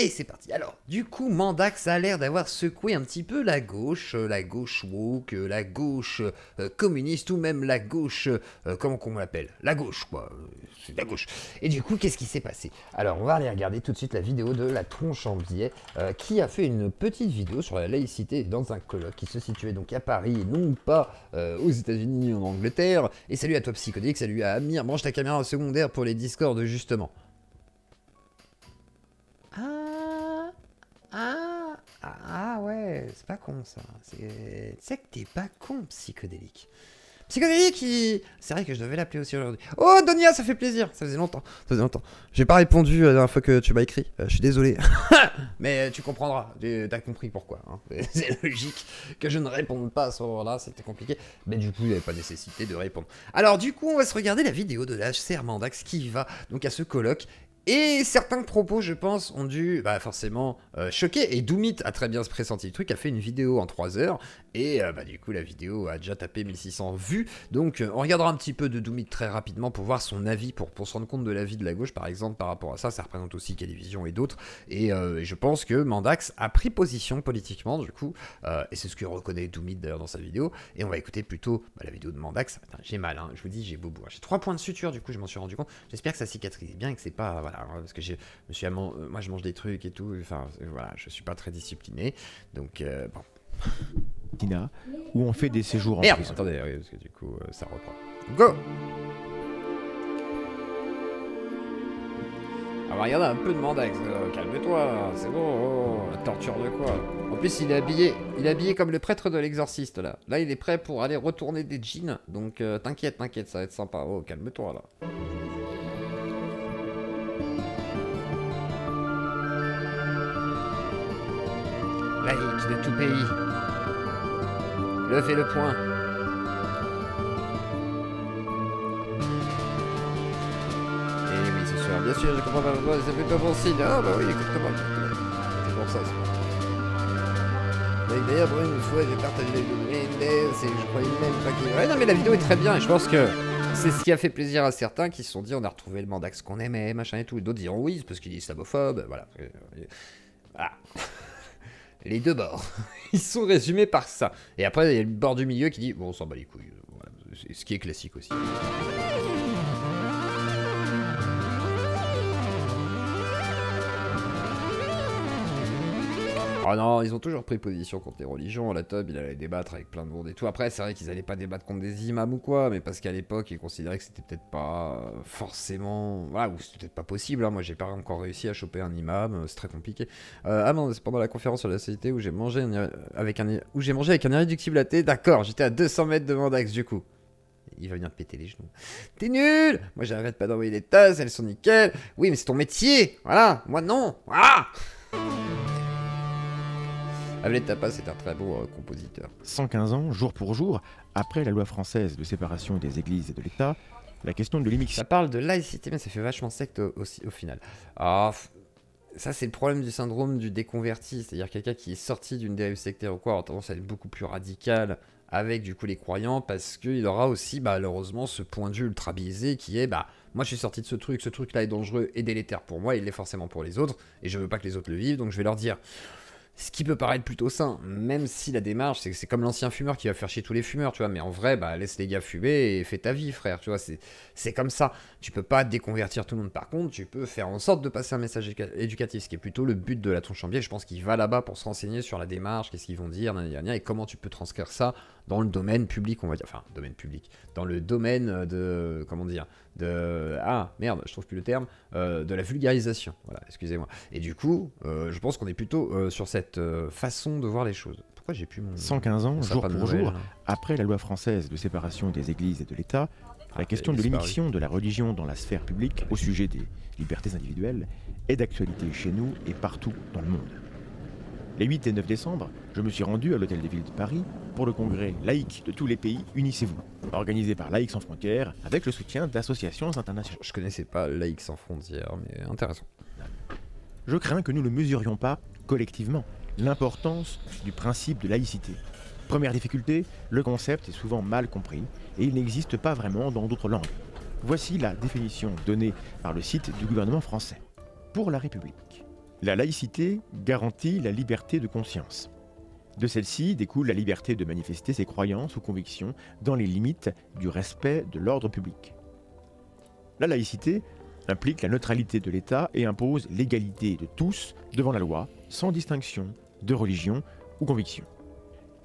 Et c'est parti. Alors, du coup, Mandax a l'air d'avoir secoué un petit peu la gauche woke, la gauche communiste ou même la gauche, comment qu'on l'appelle? La gauche, quoi. C'est la gauche. Et du coup, qu'est-ce qui s'est passé? Alors, on va aller regarder tout de suite la vidéo de la tronche en biais, qui a fait une petite vidéo sur la laïcité dans un colloque qui se situait donc à Paris, et non pas aux États-Unis ou en Angleterre. Et salut à toi, Psychodélique, salut à Amir. Branche ta caméra secondaire pour les Discords, justement. Ah ouais, c'est pas con ça. Tu sais que t'es pas con, Psychodélique. Psychodélique, c'est vrai que je devais l'appeler aussi aujourd'hui. Oh, Donia, ça fait plaisir. Ça faisait longtemps. J'ai pas répondu la dernière fois que tu m'as écrit. Je suis désolé. Mais tu comprendras. T'as compris pourquoi. Hein. C'est logique que je ne réponde pas à ce moment-là. C'était compliqué. Mais du coup, il n'y avait pas nécessité de répondre. Alors, du coup, on va se regarder la vidéo de l'HCR Mandax qui va donc à ce colloque. Et certains propos, je pense, ont dû forcément choquer. Et Doomit a très bien pressenti le truc, a fait une vidéo en 3 heures. Et du coup, la vidéo a déjà tapé 1600 vues. Donc, on regardera un petit peu de Doomit très rapidement pour voir son avis, pour se rendre compte de l'avis de la gauche, par exemple, par rapport à ça. Ça représente aussi Calivision et d'autres. Et je pense que Mandax a pris position politiquement, du coup. Et c'est ce que reconnaît Doomit d'ailleurs dans sa vidéo. Et on va écouter plutôt la vidéo de Mandax. Attends, j'ai mal, hein, je vous dis, j'ai beau boire. J'ai 3 points de suture, du coup, je m'en suis rendu compte. J'espère que ça cicatrise bien et que c'est pas. Voilà, parce que moi je mange des trucs et tout, enfin voilà, je suis pas très discipliné, donc bon. Tina, où on fait des séjours en Merde, prison. attendez, parce que du coup ça reprend. Go. On va regarder un peu de Mandax, calme-toi, c'est bon, la torture de quoi? En plus il est habillé comme le prêtre de l'exorciste là. Là il est prêt pour aller retourner des jeans, donc t'inquiète, ça va être sympa. Oh, calme-toi là. Laïque de tout pays. Levez le poing. Et oui, c'est sûr. Bien sûr, je comprends pas pourquoi, c'est plutôt bon signe. Ah bah oui, exactement. C'est pour ça. D'ailleurs, pour une fois, j'ai partagé les données, mais je croyais même pas qu'il... Ouais, non, mais la vidéo est très bien, et je pense que c'est ce qui a fait plaisir à certains qui se sont dit, on a retrouvé le Mandax qu'on aimait, machin et tout. Et d'autres diront oui, c'est parce qu'il est islamophobe, voilà. Voilà. Les deux bords, ils sont résumés par ça. Et après, il y a le bord du milieu qui dit, bon, on s'en bat les couilles. Voilà. Ce qui est classique aussi. Oh non, ils ont toujours pris position contre les religions. La Tub, il allait débattre avec plein de monde et tout. Après, c'est vrai qu'ils allaient pas débattre contre des imams ou quoi, mais parce qu'à l'époque, ils considéraient que c'était peut-être pas forcément... Voilà, ou c'était peut-être pas possible. Hein. Moi, j'ai pas encore réussi à choper un imam, c'est très compliqué. Ah non, c'est pendant la conférence sur la société où j'ai mangé avec un irréductible athée. D'accord, j'étais à 200 mètres de Mandax, du coup. Il va venir te péter les genoux. T'es nul! Moi, j'arrête pas d'envoyer des tasses, elles sont nickel. Oui, mais c'est ton métier. Voilà, moi non. Voilà. Ablé Tapas est un très beau compositeur. 115 ans, jour pour jour, après la loi française de séparation des églises et de l'État, la question de l'immixtion... Ça parle de laïcité, mais ça fait vachement secte aussi, au final. Ah, ça, c'est le problème du syndrome du déconverti. C'est-à-dire quelqu'un qui est sorti d'une dérive sectaire ou quoi, a tendance à être beaucoup plus radical avec, du coup, les croyants, parce qu'il aura aussi, malheureusement, ce point de vue ultra biaisé qui est, moi, je suis sorti de ce truc-là est dangereux et délétère pour moi, il l'est forcément pour les autres, et je veux pas que les autres le vivent, donc je vais leur dire... Ce qui peut paraître plutôt sain, même si la démarche, c'est comme l'ancien fumeur qui va faire chier tous les fumeurs, tu vois, mais en vrai, laisse les gars fumer et fais ta vie, frère, tu vois, c'est comme ça. Tu peux pas déconvertir tout le monde, par contre, tu peux faire en sorte de passer un message éducatif, ce qui est plutôt le but de la tronche en biais. Je pense qu'il va là-bas pour se renseigner sur la démarche, qu'est-ce qu'ils vont dire, et comment tu peux transcrire ça dans le domaine public, on va dire, enfin, domaine public, dans le domaine de, comment dire, ah, merde, je trouve plus le terme, de la vulgarisation, voilà, excusez-moi. Et du coup, je pense qu'on est plutôt sur cette façon de voir les choses. Pourquoi j'ai plus mon... 115 ans, jour pour jour, après la loi française de séparation des églises et de l'État, la question de l'immixtion de la religion dans la sphère publique au sujet des libertés individuelles est d'actualité chez nous et partout dans le monde. Les 8 et 9 décembre, je me suis rendu à l'Hôtel des Villes de Paris pour le congrès laïque de tous les pays Unissez-vous, organisé par Laïcs sans frontières avec le soutien d'associations internationales. Je connaissais pas Laïcs sans frontières, mais intéressant. Je crains que nous ne mesurions pas, collectivement, l'importance du principe de laïcité. Première difficulté, le concept est souvent mal compris et il n'existe pas vraiment dans d'autres langues. Voici la définition donnée par le site du gouvernement français. Pour la République, La laïcité garantit la liberté de conscience. De celle-ci découle la liberté de manifester ses croyances ou convictions dans les limites du respect de l'ordre public. La laïcité implique la neutralité de l'État et impose l'égalité de tous devant la loi, sans distinction de religion ou conviction.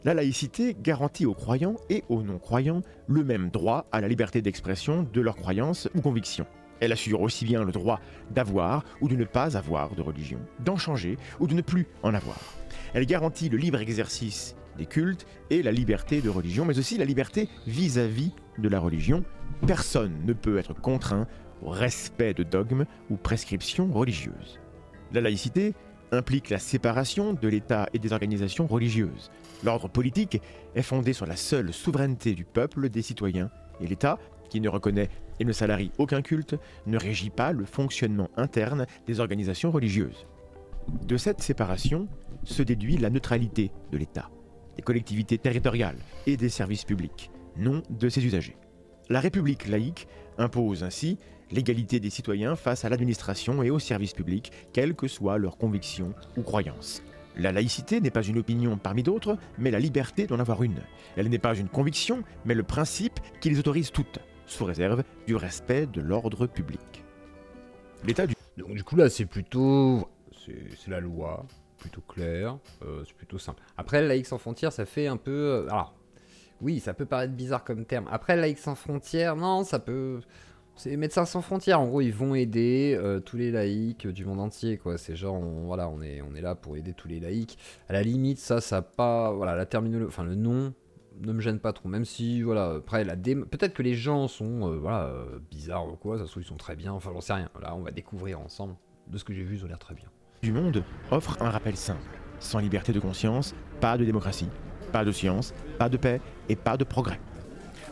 La laïcité garantit aux croyants et aux non-croyants le même droit à la liberté d'expression de leurs croyances ou convictions. Elle assure aussi bien le droit d'avoir ou de ne pas avoir de religion, d'en changer ou de ne plus en avoir. Elle garantit le libre exercice des cultes et la liberté de religion, mais aussi la liberté vis-à-vis de la religion. Personne ne peut être contraint au respect de dogmes ou prescriptions religieuses. La laïcité implique la séparation de l'État et des organisations religieuses. L'ordre politique est fondé sur la seule souveraineté du peuple, des citoyens, et l'État, qui ne reconnaît et ne salarie aucun culte, ne régit pas le fonctionnement interne des organisations religieuses. De cette séparation se déduit la neutralité de l'État, des collectivités territoriales et des services publics, non de ses usagers. La République laïque impose ainsi l'égalité des citoyens face à l'administration et aux services publics, quelles que soient leurs convictions ou croyances. La laïcité n'est pas une opinion parmi d'autres, mais la liberté d'en avoir une. Elle n'est pas une conviction, mais le principe qui les autorise toutes, sous réserve du respect de l'ordre public. L'État du... Donc du coup là c'est plutôt... c'est la loi, plutôt clair, c'est plutôt simple. Après laïque sans frontières ça fait un peu... alors, oui ça peut paraître bizarre comme terme. Après laïque sans frontières, non ça peut... C'est Médecins sans frontières, en gros ils vont aider tous les laïcs du monde entier quoi. C'est genre voilà, on est là pour aider tous les laïcs. À la limite ça pas, voilà, la terminologie, enfin le nom ne me gêne pas trop, même si voilà, après peut-être que les gens sont voilà, bizarres ou quoi, ça se trouve ils sont très bien, enfin j'en sais rien. Là on va découvrir ensemble. De ce que j'ai vu, ils ont l'air très bien. Du monde offre un rappel simple. Sans liberté de conscience, pas de démocratie, pas de science, pas de paix et pas de progrès.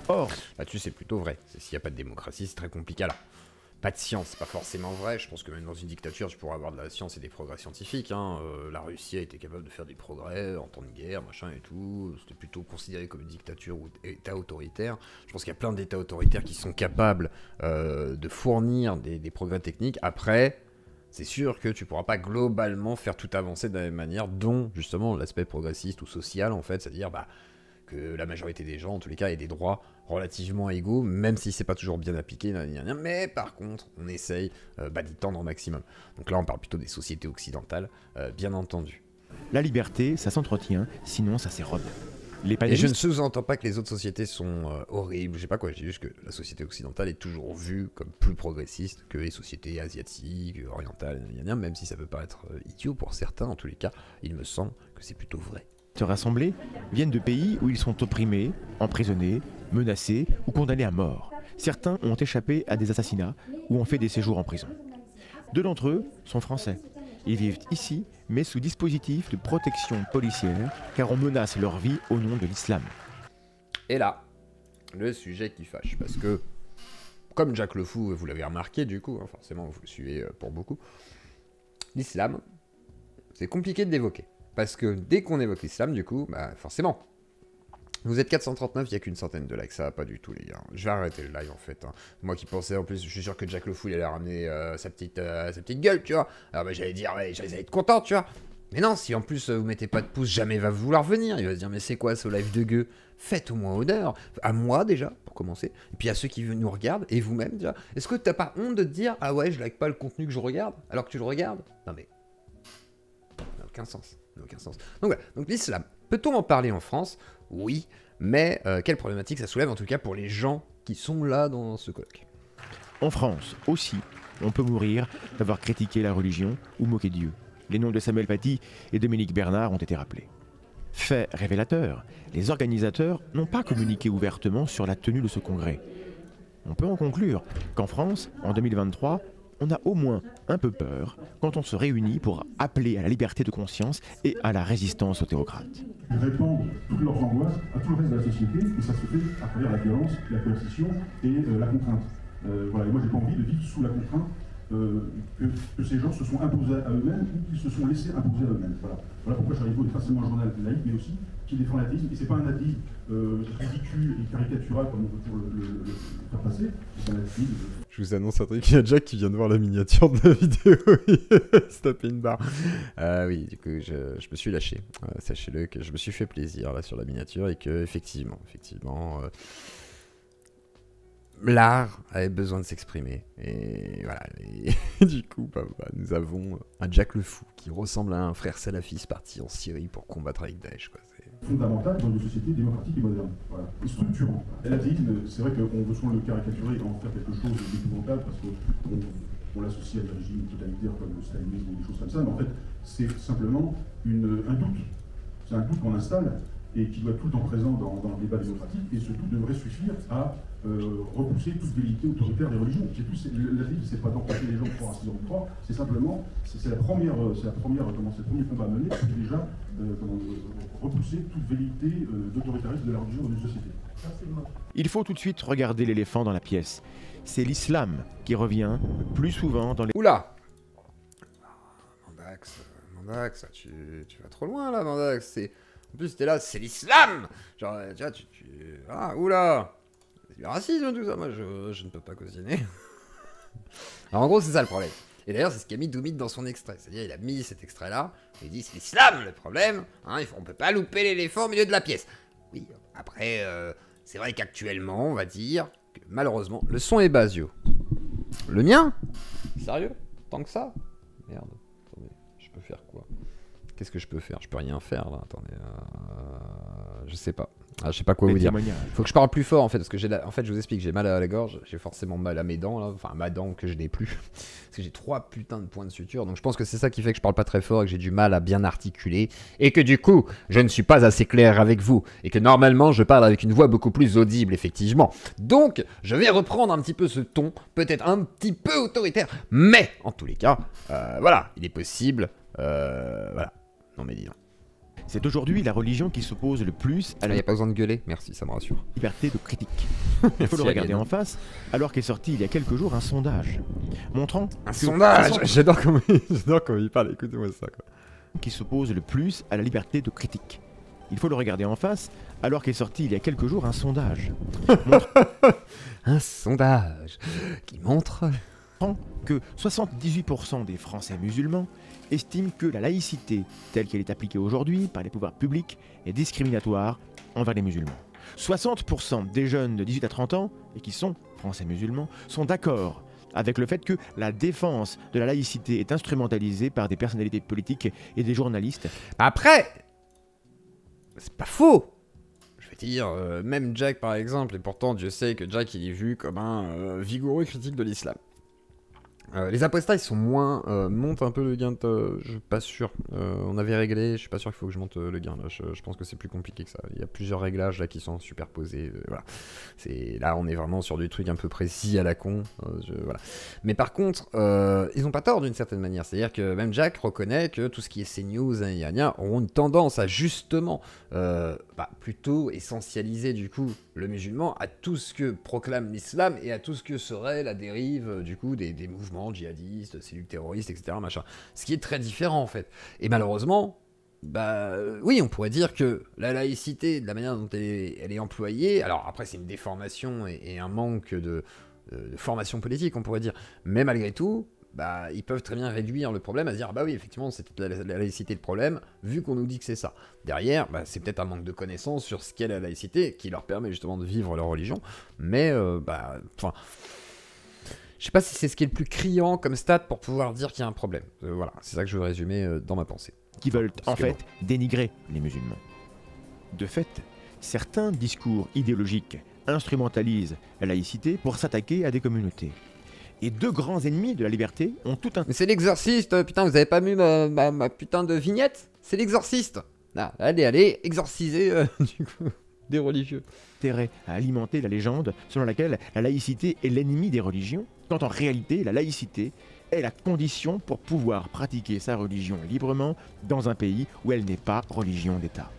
Or, là-dessus c'est plutôt vrai. S'il n'y a pas de démocratie, c'est très compliqué. Alors, pas de science, c'est pas forcément vrai. Je pense que même dans une dictature, tu pourras avoir de la science et des progrès scientifiques. Hein. La Russie a été capable de faire des progrès en temps de guerre, machin et tout. C'était plutôt considéré comme une dictature ou état autoritaire. Je pense qu'il y a plein d'états autoritaires qui sont capables de fournir des progrès techniques. Après, c'est sûr que tu pourras pas globalement faire tout avancer de la même manière, dont justement l'aspect progressiste ou social en fait, c'est-à-dire que la majorité des gens, en tous les cas, aient des droits relativement égaux, même si c'est pas toujours bien appliqué, mais par contre, on essaye d'y tendre au maximum. Donc là, on parle plutôt des sociétés occidentales, bien entendu. La liberté, ça s'entretient, sinon ça s'érode. Et je ne sous-entends pas que les autres sociétés sont horribles, je sais pas quoi, je dis juste que la société occidentale est toujours vue comme plus progressiste que les sociétés asiatiques, orientales, même si ça peut paraître idiot pour certains, en tous les cas, il me semble que c'est plutôt vrai. Se rassembler viennent de pays où ils sont opprimés, emprisonnés, menacés ou condamnés à mort. Certains ont échappé à des assassinats ou ont fait des séjours en prison. Deux d'entre eux sont français. Ils vivent ici, mais sous dispositif de protection policière, car on menace leur vie au nom de l'islam. Et là, le sujet qui fâche, parce que, comme Jack le Fou, vous l'avez remarqué du coup, hein, forcément vous le suivez pour beaucoup, l'islam, c'est compliqué de l'évoquer. Parce que dès qu'on évoque l'islam, du coup, forcément, vous êtes 439, il n'y a qu'une centaine de likes, ça va pas du tout les gars. Je vais arrêter le live en fait. Hein. Moi qui pensais, en plus, je suis sûr que Jack le Fou, il allait ramener sa petite gueule, tu vois. Alors j'allais dire, ouais, j'allais être content, tu vois. Mais non, si en plus vous mettez pas de pouce, jamais il va vouloir venir. Il va se dire, mais c'est quoi ce live de gueux? Faites au moins honneur. À moi déjà, pour commencer. Et puis à ceux qui nous regardent, et vous-même déjà. Est-ce que t'as pas honte de te dire, ah ouais, je like pas le contenu que je regarde, alors que tu le regardes? Non mais... ça n'a aucun sens. Donc voilà, donc l'islam, peut-on en parler en France? Oui, mais quelle problématique ça soulève en tout cas pour les gens qui sont là dans ce colloque? En France aussi, on peut mourir d'avoir critiqué la religion ou moqué Dieu. Les noms de Samuel Paty et Dominique Bernard ont été rappelés. Fait révélateur, les organisateurs n'ont pas communiqué ouvertement sur la tenue de ce congrès. On peut en conclure qu'en France, en 2023, on a au moins un peu peur quand on se réunit pour appeler à la liberté de conscience et à la résistance aux théocrates. Ils répandent toutes leurs angoisses à tout le reste de la société, et ça se fait à travers la violence, la coercition et la contrainte. Voilà, et moi j'ai pas envie de vivre sous la contrainte que ces gens se sont imposés à eux-mêmes ou qu'ils se sont laissés imposer à eux-mêmes. Voilà pourquoi Charlie-Hebdo n'est pas seulement un journal laïque, mais aussi qui défend l'athéisme, et c'est pas un athéisme ridicule et caricatural comme on peut toujours le faire passer, c'est un athéisme Je vous annonce un truc, il y a Jack qui vient de voir la miniature de la vidéo, il se tapait une barre. Oui, du coup, je me suis lâché. Sachez-le que je me suis fait plaisir là sur la miniature et que effectivement, l'art avait besoin de s'exprimer. Et voilà. Et du coup, nous avons un Jack le Fou qui ressemble à un frère salafiste parti en Syrie pour combattre avec Daesh, quoi. Fondamental dans une société démocratique et moderne. Voilà. Et structurant. Et l'athéisme, c'est vrai qu'on veut souvent le caricaturer et en faire quelque chose d'épouvantable parce qu'on l'associe à des régimes totalitaires comme le stalinisme ou des choses comme ça, mais en fait, c'est simplement un doute. C'est un doute qu'on installe et qui doit être tout le temps présent dans le débat démocratique, et ce doute devrait suffire à repousser toute velléité autoritaire des religions. L'athéisme, c'est pas d'empêcher les gens de croire à ce qu'ils ont croire, c'est simplement, c'est le premier combat à mener, c'est déjà repousser toute velléité d'autoritarisme de la religion dans une société. Il faut tout de suite regarder l'éléphant dans la pièce. C'est l'islam qui revient le plus souvent dans les... Oula! Mandax, tu vas trop loin là, Mandax. En plus, t'es là, c'est l'islam! Genre, tu vois, ah, oula! C'est du racisme, tout ça. Moi, je ne peux pas cautionner. Alors, en gros, c'est ça le problème. Et d'ailleurs, c'est ce qu'a mis Doumit dans son extrait. C'est-à-dire, il a mis cet extrait-là, et il dit, c'est l'islam le problème. Hein, on peut pas louper l'éléphant au milieu de la pièce. Oui, après, c'est vrai qu'actuellement, on va dire que malheureusement, le son est basio. Le mien? Sérieux? Tant que ça? Merde. Attendez, je peux faire quoi? Qu'est-ce que je peux faire? Je peux rien faire là, attendez. Je sais pas. Je sais pas quoi vous dire. Faut que je parle plus fort en fait, parce que en fait, je vous explique, j'ai mal à la gorge, j'ai forcément mal à mes dents là, enfin ma dent que je n'ai plus, parce que j'ai 3 putains de points de suture, donc je pense que c'est ça qui fait que je parle pas très fort et que j'ai du mal à bien articuler, et que du coup, je ne suis pas assez clair avec vous, et que normalement, je parle avec une voix beaucoup plus audible, effectivement. Donc, je vais reprendre un petit peu ce ton, peut-être un petit peu autoritaire, mais en tous les cas, voilà, il est possible, voilà. Non mais dis donc. C'est aujourd'hui la religion qui s'oppose le plus à la... Il n'y a pas besoin de gueuler, merci, ça me rassure. Liberté de critique. Il faut le regarder en face, alors qu'est sorti il y a quelques jours un sondage montrant... Un sondage. J'adore comment il parle, écoutez-moi ça, quoi. Qui s'oppose le plus à la liberté de critique. Il faut le regarder en face, alors qu'est sorti il y a quelques jours un sondage. Un sondage qui montre... que 78% des Français musulmans estiment que la laïcité, telle qu'elle est appliquée aujourd'hui par les pouvoirs publics, est discriminatoire envers les musulmans. 60% des jeunes de 18 à 30 ans, et qui sont Français musulmans, sont d'accord avec le fait que la défense de la laïcité est instrumentalisée par des personnalités politiques et des journalistes. Après, c'est pas faux. Je vais dire, même Jack par exemple, et pourtant Dieu sait que Jack il est vu comme un vigoureux critique de l'islam. Les apostats ils sont moins... monte un peu le gain de... je suis pas sûr. On avait réglé, je suis pas sûr qu'il faut que je monte le gain là. Je pense que c'est plus compliqué que ça. Il y a plusieurs réglages là qui sont superposés. Voilà. Là on est vraiment sur du truc un peu précis à la con. Voilà. Mais par contre, ils ont pas tort d'une certaine manière. C'est-à-dire que même Jack reconnaît que tout ce qui est CNews, auront une tendance à justement plutôt essentialiser du coup le musulman à tout ce que proclame l'islam et à tout ce que serait la dérive du coup des mouvements djihadistes, cellules terroristes, etc. Machin. Ce qui est très différent en fait. Et malheureusement, oui, on pourrait dire que la laïcité, de la manière dont elle est employée, alors après c'est une déformation et un manque de formation politique, on pourrait dire, mais malgré tout, ils peuvent très bien réduire le problème à se dire oui, effectivement, c'est la laïcité le problème, vu qu'on nous dit que c'est ça. Derrière, c'est peut-être un manque de connaissances sur ce qu'est la laïcité qui leur permet justement de vivre leur religion, mais je sais pas si c'est ce qui est le plus criant comme stat pour pouvoir dire qu'il y a un problème. Voilà, c'est ça que je veux résumer dans ma pensée. Qui veulent en fait dénigrer les musulmans. De fait, certains discours idéologiques instrumentalisent la laïcité pour s'attaquer à des communautés. Et 2 grands ennemis de la liberté ont tout un... Mais c'est l'exorciste, putain, vous avez pas vu ma putain de vignette? C'est l'exorciste. Allez, exorciser du coup des religieux. Intérêt à alimenter la légende selon laquelle la laïcité est l'ennemi des religions, quand en réalité la laïcité est la condition pour pouvoir pratiquer sa religion librement dans un pays où elle n'est pas religion d'État.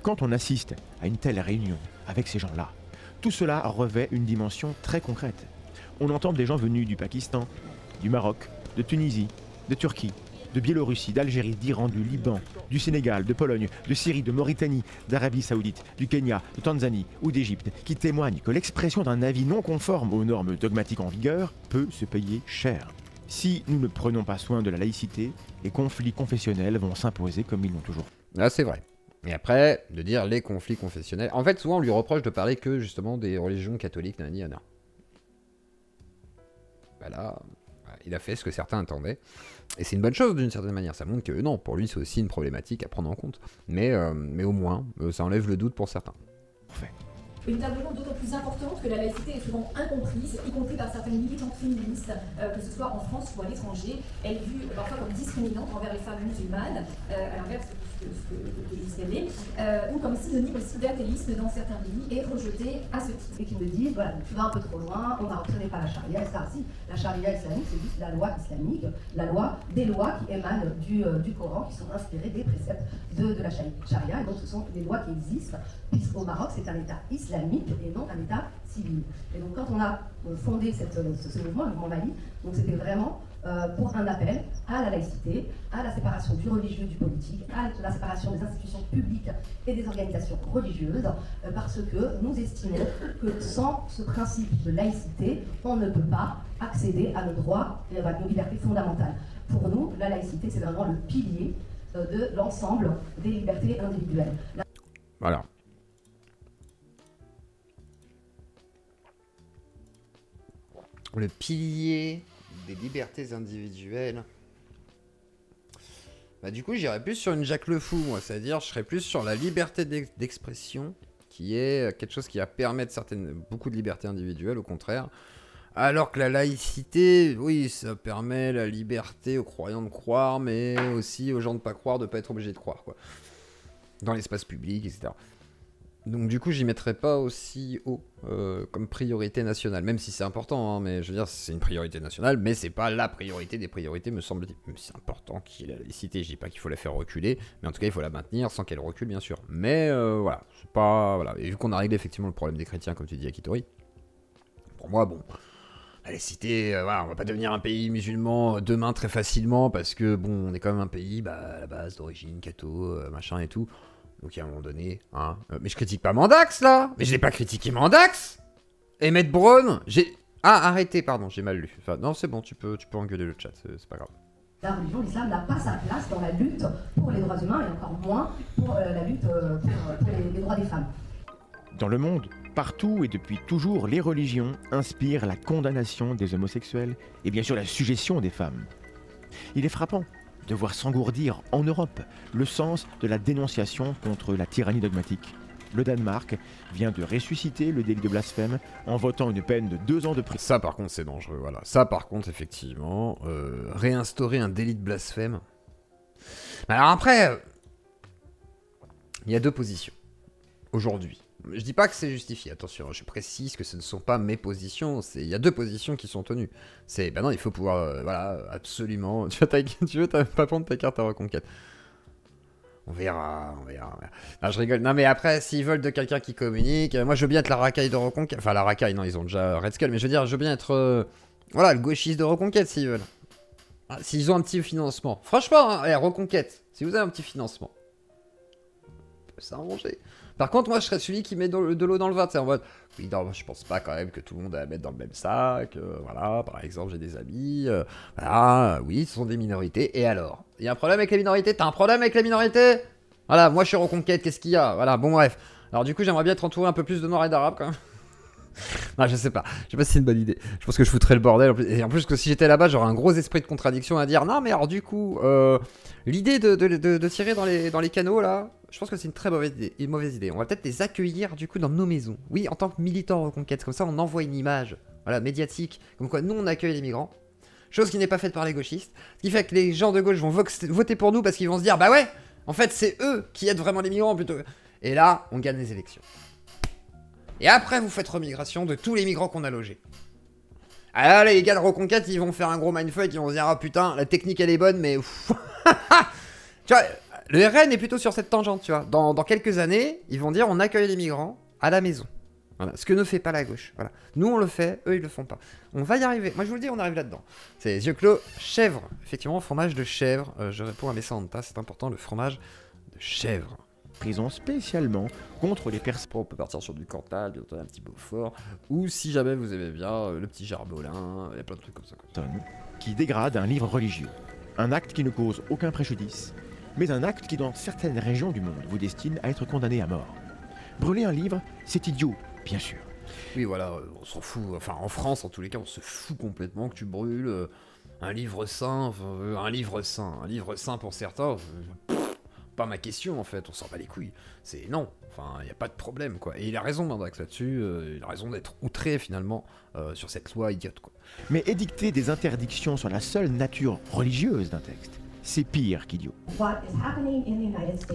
Quand on assiste à une telle réunion avec ces gens-là, tout cela revêt une dimension très concrète. On entend des gens venus du Pakistan, du Maroc, de Tunisie, de Turquie, de Biélorussie, d'Algérie, d'Iran, du Liban, du Sénégal, de Pologne, de Syrie, de Mauritanie, d'Arabie Saoudite, du Kenya, de Tanzanie ou d'Égypte, qui témoignent que l'expression d'un avis non conforme aux normes dogmatiques en vigueur peut se payer cher. Si nous ne prenons pas soin de la laïcité, les conflits confessionnels vont s'imposer comme ils l'ont toujours fait. Ah, c'est vrai. Et après, de dire les conflits confessionnels. En fait, souvent, on lui reproche de parler que, justement, des religions catholiques, nanana. Bah là, il a fait ce que certains attendaient. Et c'est une bonne chose, d'une certaine manière. Ça montre que, non, pour lui, c'est aussi une problématique à prendre en compte. Mais au moins, ça enlève le doute pour certains. Parfait. Une table ronde d'autant plus importante que la laïcité est souvent incomprise, y compris par certaines militantes féministes, que ce soit en France ou à l'étranger. Elle est vue parfois comme discriminante envers les femmes musulmanes, à l'inverse de ce que l'islam est, ou comme synonyme aussi d'athéisme dans certains pays, et rejetée à ce titre. Et qui me disent, voilà, tu vas un peu trop loin, ce n'est pas la charia, etc. Si, la charia islamique, c'est juste la loi islamique, des lois qui émanent du Coran, qui sont inspirées des préceptes de la charia, et donc ce sont des lois qui existent, puisqu'au Maroc, c'est un État islamique et non un État civil. Et donc quand on a fondé ce mouvement, le mouvement Mali, donc c'était vraiment pour un appel à la laïcité, à la séparation du religieux du politique, à la séparation des institutions publiques et des organisations religieuses, parce que nous estimons que sans ce principe de laïcité, on ne peut pas accéder à nos droits et à nos libertés fondamentales. Pour nous, la laïcité, c'est vraiment le pilier de l'ensemble des libertés individuelles. Voilà. Le pilier des libertés individuelles. Bah du coup j'irais plus sur une Jacques Le Fou, moi, c'est-à-dire je serais plus sur la liberté d'expression, qui est quelque chose qui va permettre beaucoup de libertés individuelles, au contraire. Alors que la laïcité, oui, ça permet la liberté aux croyants de croire, mais aussi aux gens de pas croire, de pas être obligés de croire, quoi. Dans l'espace public, etc. Donc du coup, j'y mettrais pas aussi haut comme priorité nationale, même si c'est important, hein, mais je veux dire, c'est une priorité nationale, mais c'est pas la priorité des priorités, me semble-t-il. Même si c'est important qu'il y ait la laïcité, je dis pas qu'il faut la faire reculer, mais en tout cas, il faut la maintenir sans qu'elle recule, bien sûr. Mais voilà, c'est pas... Voilà. Et vu qu'on a réglé effectivement le problème des chrétiens, comme tu dis, Akitori, pour moi, bon... La laïcité, voilà, on va pas devenir un pays musulman demain très facilement, parce que, bon, on est quand même un pays, à la base, d'origine, catho, machin et tout... Donc à un moment donné, hein. Mais je critique pas Mandax là. Mais je l'ai pas critiqué Mandax. Emmett Brown, j'ai... Ah, arrêtez, pardon, j'ai mal lu. Enfin, non, c'est bon, tu peux engueuler le chat, c'est pas grave. La religion, l'islam n'a pas sa place dans la lutte pour les droits humains et encore moins pour la lutte pour les droits des femmes. Dans le monde, partout et depuis toujours, les religions inspirent la condamnation des homosexuels et bien sûr la sujétion des femmes. Il est frappant de voir s'engourdir en Europe le sens de la dénonciation contre la tyrannie dogmatique. Le Danemark vient de ressusciter le délit de blasphème en votant une peine de 2 ans de prison. Ça par contre c'est dangereux, voilà. Ça par contre effectivement, réinstaurer un délit de blasphème. Alors après, il y a deux positions aujourd'hui. Je dis pas que c'est justifié, attention, je précise que ce ne sont pas mes positions, il y a deux positions qui sont tenues. C'est, non, il faut pouvoir, voilà, absolument... Tu veux pas prendre ta carte à reconquête. On verra. Non, je rigole. Non, mais après, s'ils veulent de quelqu'un qui communique, moi, je veux bien être la racaille de reconquête. Enfin, la racaille, non, ils ont déjà Red Skull, mais je veux dire, je veux bien être, voilà, le gauchiste de reconquête, s'ils veulent. Ah, s'ils ont un petit financement. Franchement, hein, allez, reconquête, si vous avez un petit financement, on peut s'arranger. Par contre, moi, je serais celui qui met de l'eau dans le vin, tu sais, en mode... Oui, non, je pense pas quand même que tout le monde va mettre dans le même sac, voilà, par exemple, j'ai des amis, voilà, oui, ce sont des minorités, et alors? Il y a un problème avec les minorités? T'as un problème avec les minorités? Voilà, moi, je suis reconquête, qu'est-ce qu'il y a? Voilà, bon, bref. Alors, du coup, j'aimerais bien être entouré un peu plus de noirs et d'arabes, quand même. Non, je sais pas si c'est une bonne idée. Je pense que je foutrais le bordel, et en plus que si j'étais là-bas, j'aurais un gros esprit de contradiction à dire, non, mais alors, du coup, l'idée de tirer dans les canaux, là... Je pense que c'est une mauvaise idée. On va peut-être les accueillir du coup dans nos maisons. Oui, en tant que militants reconquête. Comme ça, on envoie une image, voilà, médiatique. Comme quoi, nous, on accueille les migrants. Chose qui n'est pas faite par les gauchistes. Ce qui fait que les gens de gauche vont voter pour nous parce qu'ils vont se dire, bah ouais, en fait, c'est eux qui aident vraiment les migrants plutôt. Et là, on gagne les élections. Et après, vous faites remigration de tous les migrants qu'on a logés. Alors là, les gars de reconquête, ils vont faire un gros mindfuck. Ils vont se dire, ah putain, la technique elle est bonne, mais... Tu vois... Le RN est plutôt sur cette tangente, tu vois. Dans quelques années, ils vont dire on accueille les migrants à la maison. Voilà, ce que ne fait pas la gauche. Voilà. Nous, on le fait, eux, ils le font pas. On va y arriver. Moi, je vous le dis, on arrive là-dedans. C'est les yeux clos, chèvre. Effectivement, fromage de chèvre. Je réponds à Messanta, c'est important, le fromage de chèvre. Prison spécialement contre les personnes. On peut partir sur du Cantal, bientôt un petit Beaufort, ou si jamais vous aimez bien, le petit Gerbolin, il y a plein de trucs comme ça. Qui dégradent un livre religieux. Un acte qui ne cause aucun préjudice, mais un acte qui, dans certaines régions du monde, vous destine à être condamné à mort. Brûler un livre, c'est idiot, bien sûr. Oui, voilà, on s'en fout. Enfin, en France, en tous les cas, on se fout complètement que tu brûles un livre saint, un livre saint pour certains. Pas ma question, en fait, on s'en bat les couilles. C'est non, enfin, il n'y a pas de problème, quoi. Et il a raison, Mandrax, là-dessus, il a raison d'être outré, finalement, sur cette loi idiote, quoi. Mais édicter des interdictions sur la seule nature religieuse d'un texte, c'est pire qu'idiot.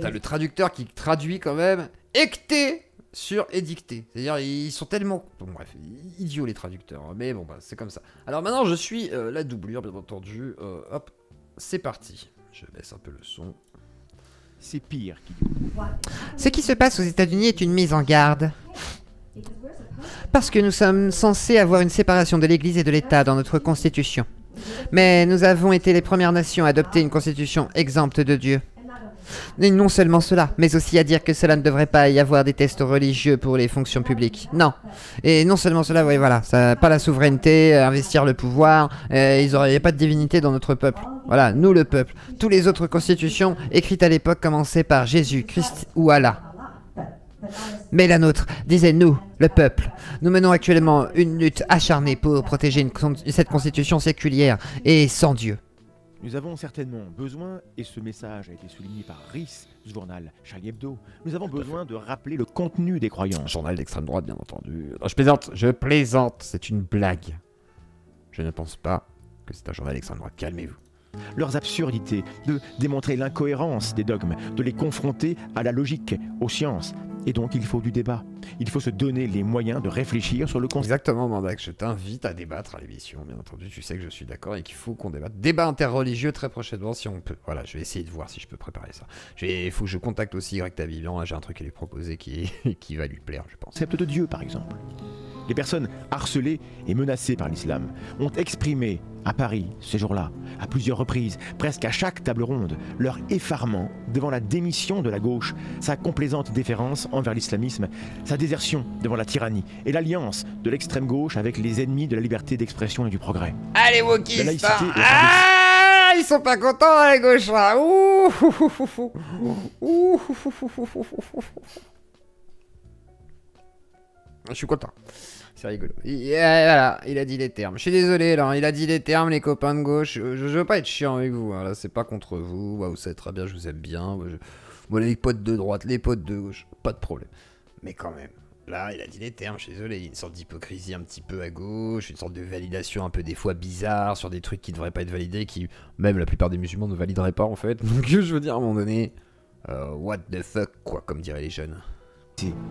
T'as le traducteur qui traduit quand même écté sur édicté. C'est-à-dire, ils sont tellement... Bon, bref, idiots les traducteurs, hein. Mais bon, bah, c'est comme ça. Alors maintenant, je suis la doublure, bien entendu. Hop, c'est parti. Je baisse un peu le son. C'est pire qu'idiot. Ce qui se passe aux États-Unis est une mise en garde. Parce que nous sommes censés avoir une séparation de l'Église et de l'État dans notre Constitution. Mais nous avons été les premières nations à adopter une Constitution exempte de Dieu. Et non seulement cela, mais aussi à dire que cela ne devrait pas y avoir des tests religieux pour les fonctions publiques. Non. Et non seulement cela, oui, voilà, ça, pas la souveraineté, investir le pouvoir, il n'y a pas de divinité dans notre peuple. Voilà, nous le peuple. Toutes les autres constitutions, écrites à l'époque, commençaient par Jésus, Christ ou Allah. Mais la nôtre disait nous, le peuple. Nous menons actuellement une lutte acharnée pour protéger cette constitution séculière et sans Dieu. Nous avons certainement besoin, et ce message a été souligné par Riss, journal Charlie Hebdo, nous avons besoin de rappeler le contenu des croyances. Journal d'extrême droite, bien entendu. Non, je plaisante, c'est une blague. Je ne pense pas que c'est un journal d'extrême droite, calmez-vous. Leurs absurdités, de démontrer l'incohérence des dogmes, de les confronter à la logique, aux sciences. Et donc il faut du débat. Il faut se donner les moyens de réfléchir sur le concept. Exactement, Mandax, je t'invite à débattre à l'émission, bien entendu. Tu sais que je suis d'accord et qu'il faut qu'on débatte. Débat interreligieux très prochainement si on peut. Voilà, je vais essayer de voir si je peux préparer ça. Il faut que je contacte aussi Greg Tavivian. Là, j'ai un truc à lui proposer qui va lui plaire, je pense. Concept de Dieu, par exemple. Les personnes harcelées et menacées par l'islam ont exprimé à Paris, ces jours-là, à plusieurs reprises, presque à chaque table ronde, leur effarement devant la démission de la gauche, sa complaisante déférence envers l'islamisme, sa désertion devant la tyrannie et l'alliance de l'extrême gauche avec les ennemis de la liberté d'expression et du progrès. Allez, wokistes, ah, ils sont pas contents, la gauche, là. Je suis content. C'est rigolo. Voilà, il a dit les termes. Je suis désolé, là, il a dit les termes, les copains de gauche. Je veux pas être chiant avec vous, hein. Là, c'est pas contre vous. Vous savez très bien, je vous aime bien. Moi, les potes de droite, les potes de gauche, pas de problème. Mais quand même, là, il a dit les termes, je suis désolé. Il y a une sorte d'hypocrisie un petit peu à gauche, une sorte de validation un peu des fois bizarre sur des trucs qui devraient pas être validés, qui, même la plupart des musulmans ne valideraient pas, en fait. Donc, je veux dire, à un moment donné, what the fuck, quoi, comme diraient les jeunes.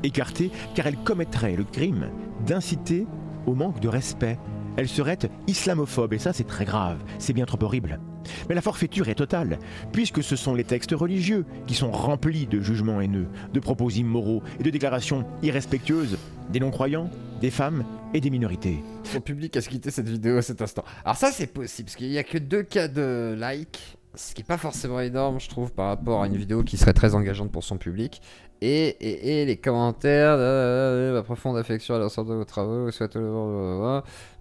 Écartée car elle commettrait le crime d'inciter au manque de respect. Elle serait islamophobe et ça c'est très grave, c'est bien trop horrible. Mais la forfaiture est totale, puisque ce sont les textes religieux qui sont remplis de jugements haineux, de propos immoraux et de déclarations irrespectueuses des non-croyants, des femmes et des minorités. Son public a quitté cette vidéo à cet instant. Alors ça c'est possible, parce qu'il n'y a que 2 cas de like, ce qui n'est pas forcément énorme je trouve par rapport à une vidéo qui serait très engageante pour son public. Et les commentaires, ma profonde affection à l'ensemble de vos travaux, je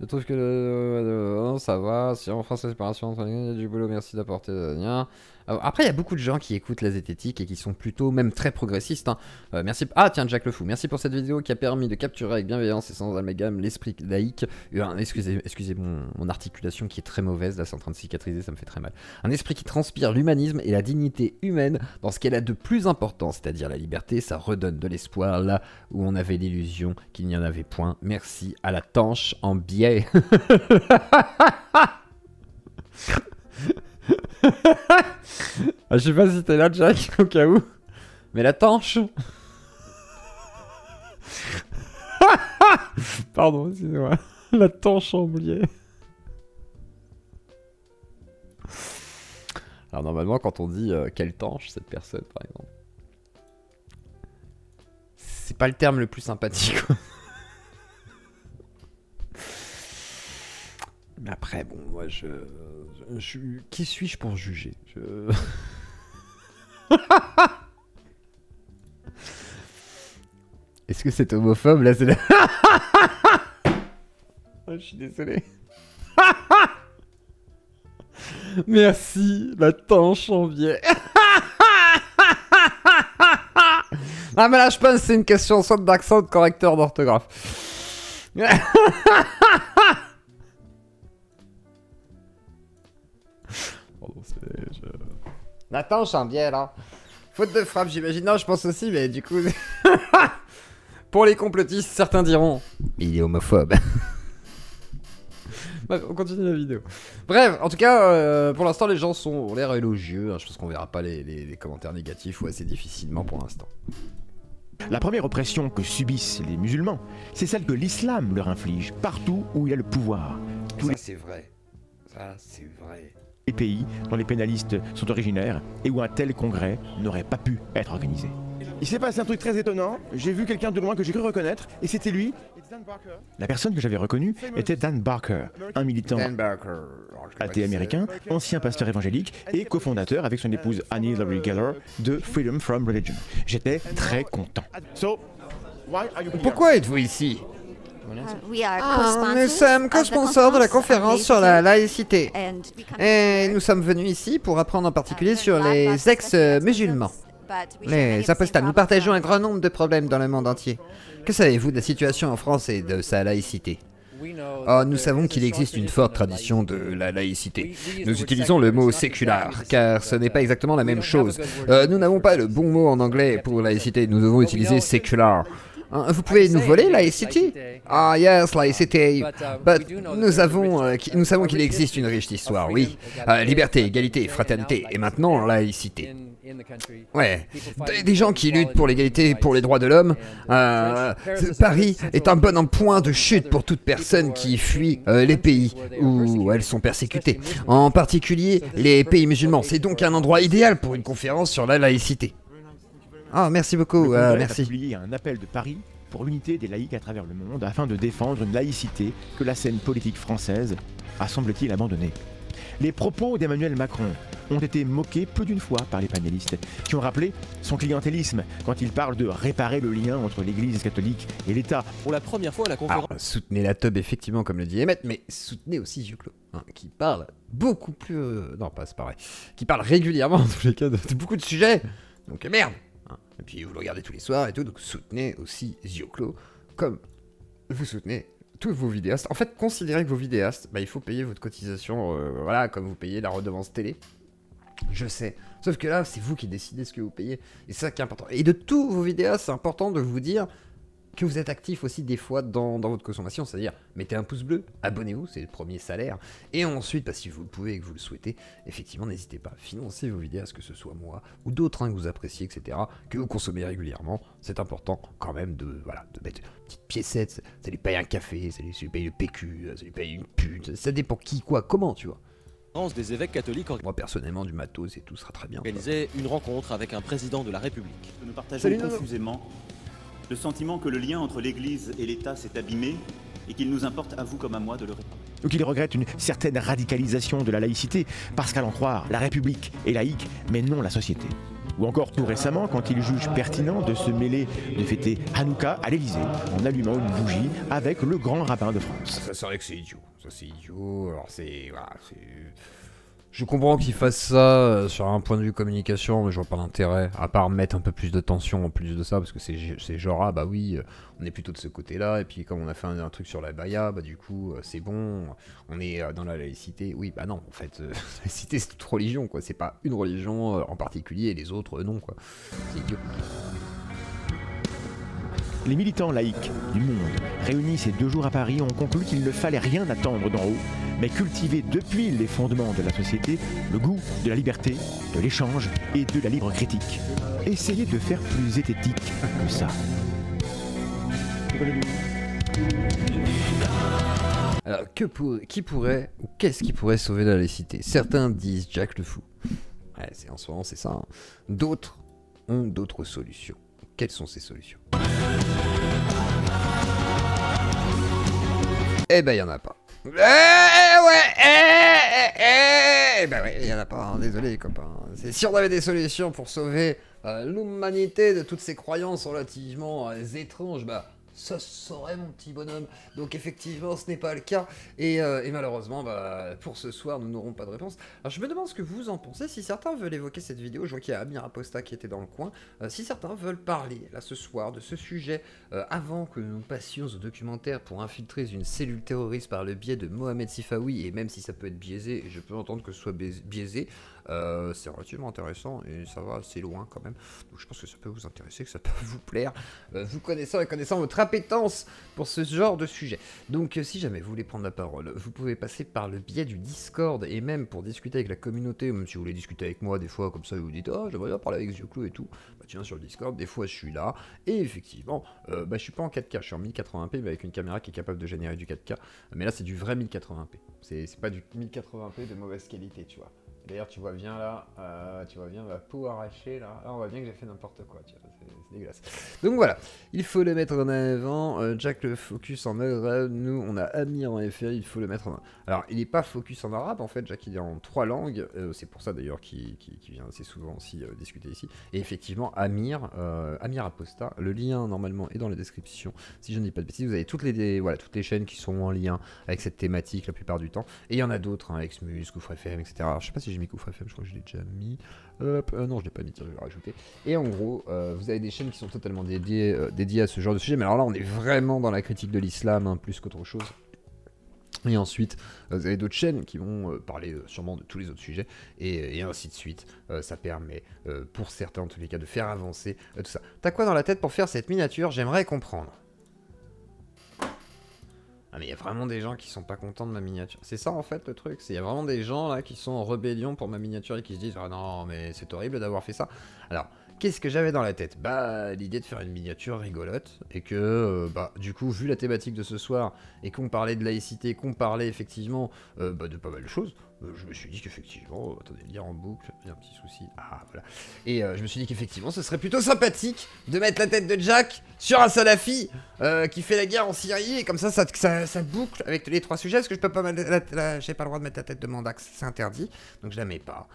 trouve que ça va, si en France la séparation entre les il y a du boulot, merci d'apporter. Après, il y a beaucoup de gens qui écoutent la zététique et qui sont plutôt même très progressistes. Hein. Merci. Ah tiens, Jack le Fou, merci pour cette vidéo qui a permis de capturer avec bienveillance et sans amalgame l'esprit laïque. Excusez mon articulation qui est très mauvaise, là c'est en train de cicatriser, ça me fait très mal. Un esprit qui transpire l'humanisme et la dignité humaine dans ce qu'elle a de plus important, c'est-à-dire la liberté. Ça redonne de l'espoir là où on avait l'illusion qu'il n'y en avait point. Merci à la tanche en biais. Je sais pas si t'es là, Jack, au cas où. Mais la tanche. Pardon, excusez-moi. La tanche en biais. Alors normalement, quand on dit quelle tanche cette personne, par exemple, c'est pas le terme le plus sympathique. Mais après, bon, moi, qui suis-je pour juger? Est-ce que c'est homophobe, là? C'est je suis désolé. Merci, la tanche en biais. Ah, mais là, je pense que c'est une question soit d'accent, de correcteur d'orthographe. Pardon, la tanche en biais, là. Faute de frappe, j'imagine. Non, je pense aussi, mais du coup... Pour les complotistes, certains diront... Il est homophobe. Bref, on continue la vidéo. Bref, en tout cas, pour l'instant, les gens ont l'air élogieux. Hein. Je pense qu'on verra pas les commentaires négatifs ou assez difficilement pour l'instant. La première oppression que subissent les musulmans, c'est celle que l'islam leur inflige partout où il a le pouvoir. Ça, c'est vrai. Ça, c'est vrai. Les pays dont les pénalistes sont originaires et où un tel congrès n'aurait pas pu être organisé. Il s'est passé un truc très étonnant, j'ai vu quelqu'un de loin que j'ai cru reconnaître, et c'était lui. La personne que j'avais reconnue était Dan Barker, un militant athée américain, ancien pasteur évangélique et cofondateur avec son épouse Annie Laurie Geller de Freedom from Religion. J'étais très content. Pourquoi êtes-vous ici? Nous sommes co-sponsors de la conférence sur la laïcité. Et nous sommes venus ici pour apprendre en particulier sur les ex-musulmans. Les apostats, nous partageons un grand nombre de problèmes dans le monde entier. Que savez-vous de la situation en France et de sa laïcité? Oh, nous savons qu'il existe une forte tradition de la laïcité. Nous utilisons le mot séculaire, car ce n'est pas exactement la même chose. Nous n'avons pas le bon mot en anglais pour laïcité, nous devons utiliser séculaire. Vous pouvez nous voler laïcité? Ah yes, laïcité. Nous savons qu'il existe une riche histoire, oui. Liberté, égalité, fraternité, et maintenant laïcité. Ouais, des gens qui luttent pour l'égalité, pour les droits de l'homme. Paris est un bon point de chute pour toute personne qui fuit les pays où elles sont persécutées. En particulier les pays musulmans. C'est donc un endroit idéal pour une conférence sur la laïcité. Ah, merci beaucoup, merci. A publié un appel de Paris pour l'unité des laïcs à travers le monde afin de défendre une laïcité que la scène politique française a, semble-t-il, abandonnée. Les propos d'Emmanuel Macron ont été moqués plus d'une fois par les panélistes, qui ont rappelé son clientélisme quand il parle de réparer le lien entre l'Église catholique et l'État. Pour la première fois à la conférence... Alors, soutenez la teub, effectivement, comme le dit Emmett, mais soutenez aussi Zioclo, hein, qui parle beaucoup plus... non, pas c'est pareil. Qui parle régulièrement, en tous les cas, de beaucoup de sujets. Donc, merde. Hein. Et puis, vous le regardez tous les soirs et tout, donc soutenez aussi Zioclo, comme vous soutenez... tous vos vidéastes. En fait, considérez que vos vidéastes, il faut payer votre cotisation, voilà, comme vous payez la redevance télé. Je sais. Sauf que là, c'est vous qui décidez ce que vous payez. Et c'est ça qui est important. Et de tous vos vidéastes, c'est important de vous dire que vous êtes actif aussi des fois dans votre consommation. C'est-à-dire, mettez un pouce bleu, abonnez-vous, c'est le premier salaire. Et ensuite, si vous le pouvez et que vous le souhaitez, effectivement, n'hésitez pas à financer vos vidéastes, que ce soit moi ou d'autres que vous appréciez, etc., que vous consommez régulièrement. C'est important quand même de mettre une petite piécette. Ça lui paye un café, ça lui paye le PQ, ça lui paye une pute. Ça dépend qui, quoi, comment, tu vois. Des évêques catholiques. Moi personnellement du matos et tout sera très bien. Organisé une rencontre avec un président de la République. Nous partageons confusément le sentiment que le lien entre l'Église et l'État s'est abîmé et qu'il nous importe à vous comme à moi de le réparer. Donc il regrette une certaine radicalisation de la laïcité, parce qu'à l'en croire, la République est laïque, mais non la société. Ou encore tout récemment, quand il juge pertinent de se mêler de fêter Hanouka à l'Élysée, en allumant une bougie avec le grand rabbin de France. Ça c'est vrai que c'est idiot. Ça c'est idiot. Alors c'est... Voilà, je comprends qu'il fasse ça sur un point de vue communication, mais je vois pas l'intérêt, à part mettre un peu plus de tension en plus de ça, parce que c'est genre, ah bah oui, on est plutôt de ce côté-là, et puis comme on a fait un truc sur la baya, bah du coup, c'est bon, on est dans la laïcité. Oui, bah non, en fait, la laïcité c'est toute religion, quoi, c'est pas une religion en particulier, et les autres, non, quoi. C'est idiot. Les militants laïcs du monde, réunis ces 2 jours à Paris, ont conclu qu'il ne fallait rien attendre d'en haut, mais cultiver depuis les fondements de la société le goût de la liberté, de l'échange et de la libre critique. Essayez de faire plus zététique que ça. Alors, qui pourrait, ou qu'est-ce qui pourrait sauver la laïcité? Certains disent Jack le Fou. Ouais, en ce moment, c'est ça. Hein. D'autres ont d'autres solutions. Quelles sont ces solutions? Eh ben, il n'y en a pas. Eh ouais, Ben ouais, il y en a pas, hein, désolé les copains. Si on avait des solutions pour sauver l'humanité de toutes ces croyances relativement étranges, bah ça se saurait mon petit bonhomme. Donc effectivement ce n'est pas le cas et malheureusement bah, pour ce soir nous n'aurons pas de réponse. Alors je me demande ce que vous en pensez, si certains veulent évoquer cette vidéo, je vois qu'il y a Amir Aposta qui était dans le coin, si certains veulent parler là ce soir de ce sujet avant que nous passions au documentaire pour infiltrer une cellule terroriste par le biais de Mohamed Sifawi, et même si ça peut être biaisé, et je peux entendre que ce soit biaisé, c'est relativement intéressant et ça va assez loin quand même, donc je pense que ça peut vous intéresser, que ça peut vous plaire, vous connaissant et connaissant votre appétence pour ce genre de sujet. Donc si jamais vous voulez prendre la parole, vous pouvez passer par le biais du Discord, et même pour discuter avec la communauté, même si vous voulez discuter avec moi des fois comme ça, vous dites oh j'aimerais bien parler avec Zioclo et tout, bah tu viens sur le Discord, des fois je suis là, et effectivement bah je suis pas en 4K, je suis en 1080p mais avec une caméra qui est capable de générer du 4K, mais là c'est du vrai 1080p, c'est pas du 1080p de mauvaise qualité, tu vois. D'ailleurs, tu vois bien là, tu vois bien ma peau arrachée là. Là, on voit bien que j'ai fait n'importe quoi, tu vois, c'est dégueulasse. Donc voilà, il faut le mettre en avant. Jack le focus en arabe, nous on a Amir en FR, il faut le mettre en avant. Alors, il n'est pas focus en arabe en fait, Jack il est en 3 langues, c'est pour ça d'ailleurs qu'il vient assez souvent aussi discuter ici. Et effectivement, Amir Aposta, le lien normalement est dans la description. Si je ne dis pas de bêtises, vous avez toutes les chaînes qui sont en lien avec cette thématique la plupart du temps. Et il y en a d'autres, hein, Exmus, Gouffre FM, etc. Alors, je sais pas si j'ai mis Gouffre FM, je crois que je l'ai déjà mis. Hop, non, je l'ai pas mis, tiens, je vais le rajouter. Et en gros, vous avez des chaînes qui sont totalement dédiées à ce genre de sujet. Mais alors là, on est vraiment dans la critique de l'islam, hein, plus qu'autre chose. Et ensuite, vous avez d'autres chaînes qui vont parler sûrement de tous les autres sujets, et ainsi de suite. Ça permet, pour certains en tous les cas, de faire avancer tout ça. T'as quoi dans la tête pour faire cette miniature? J'aimerais comprendre. Ah mais il y a vraiment des gens qui sont pas contents de ma miniature. C'est ça en fait le truc, il y a vraiment des gens là qui sont en rébellion pour ma miniature et qui se disent ah non mais c'est horrible d'avoir fait ça. Alors qu'est-ce que j'avais dans la tête? Bah l'idée de faire une miniature rigolote et que bah du coup vu la thématique de ce soir et qu'on parlait de laïcité, qu'on parlait effectivement bah, de pas mal de choses, je me suis dit qu'effectivement, attendez, lire en boucle, il y a un petit souci, ah voilà, et je me suis dit qu'effectivement ce serait plutôt sympathique de mettre la tête de Jack sur un salafi qui fait la guerre en Syrie, et comme ça boucle avec les 3 sujets, parce que je peux pas j'ai pas le droit de mettre la tête de Mandax, c'est interdit, donc je la mets pas,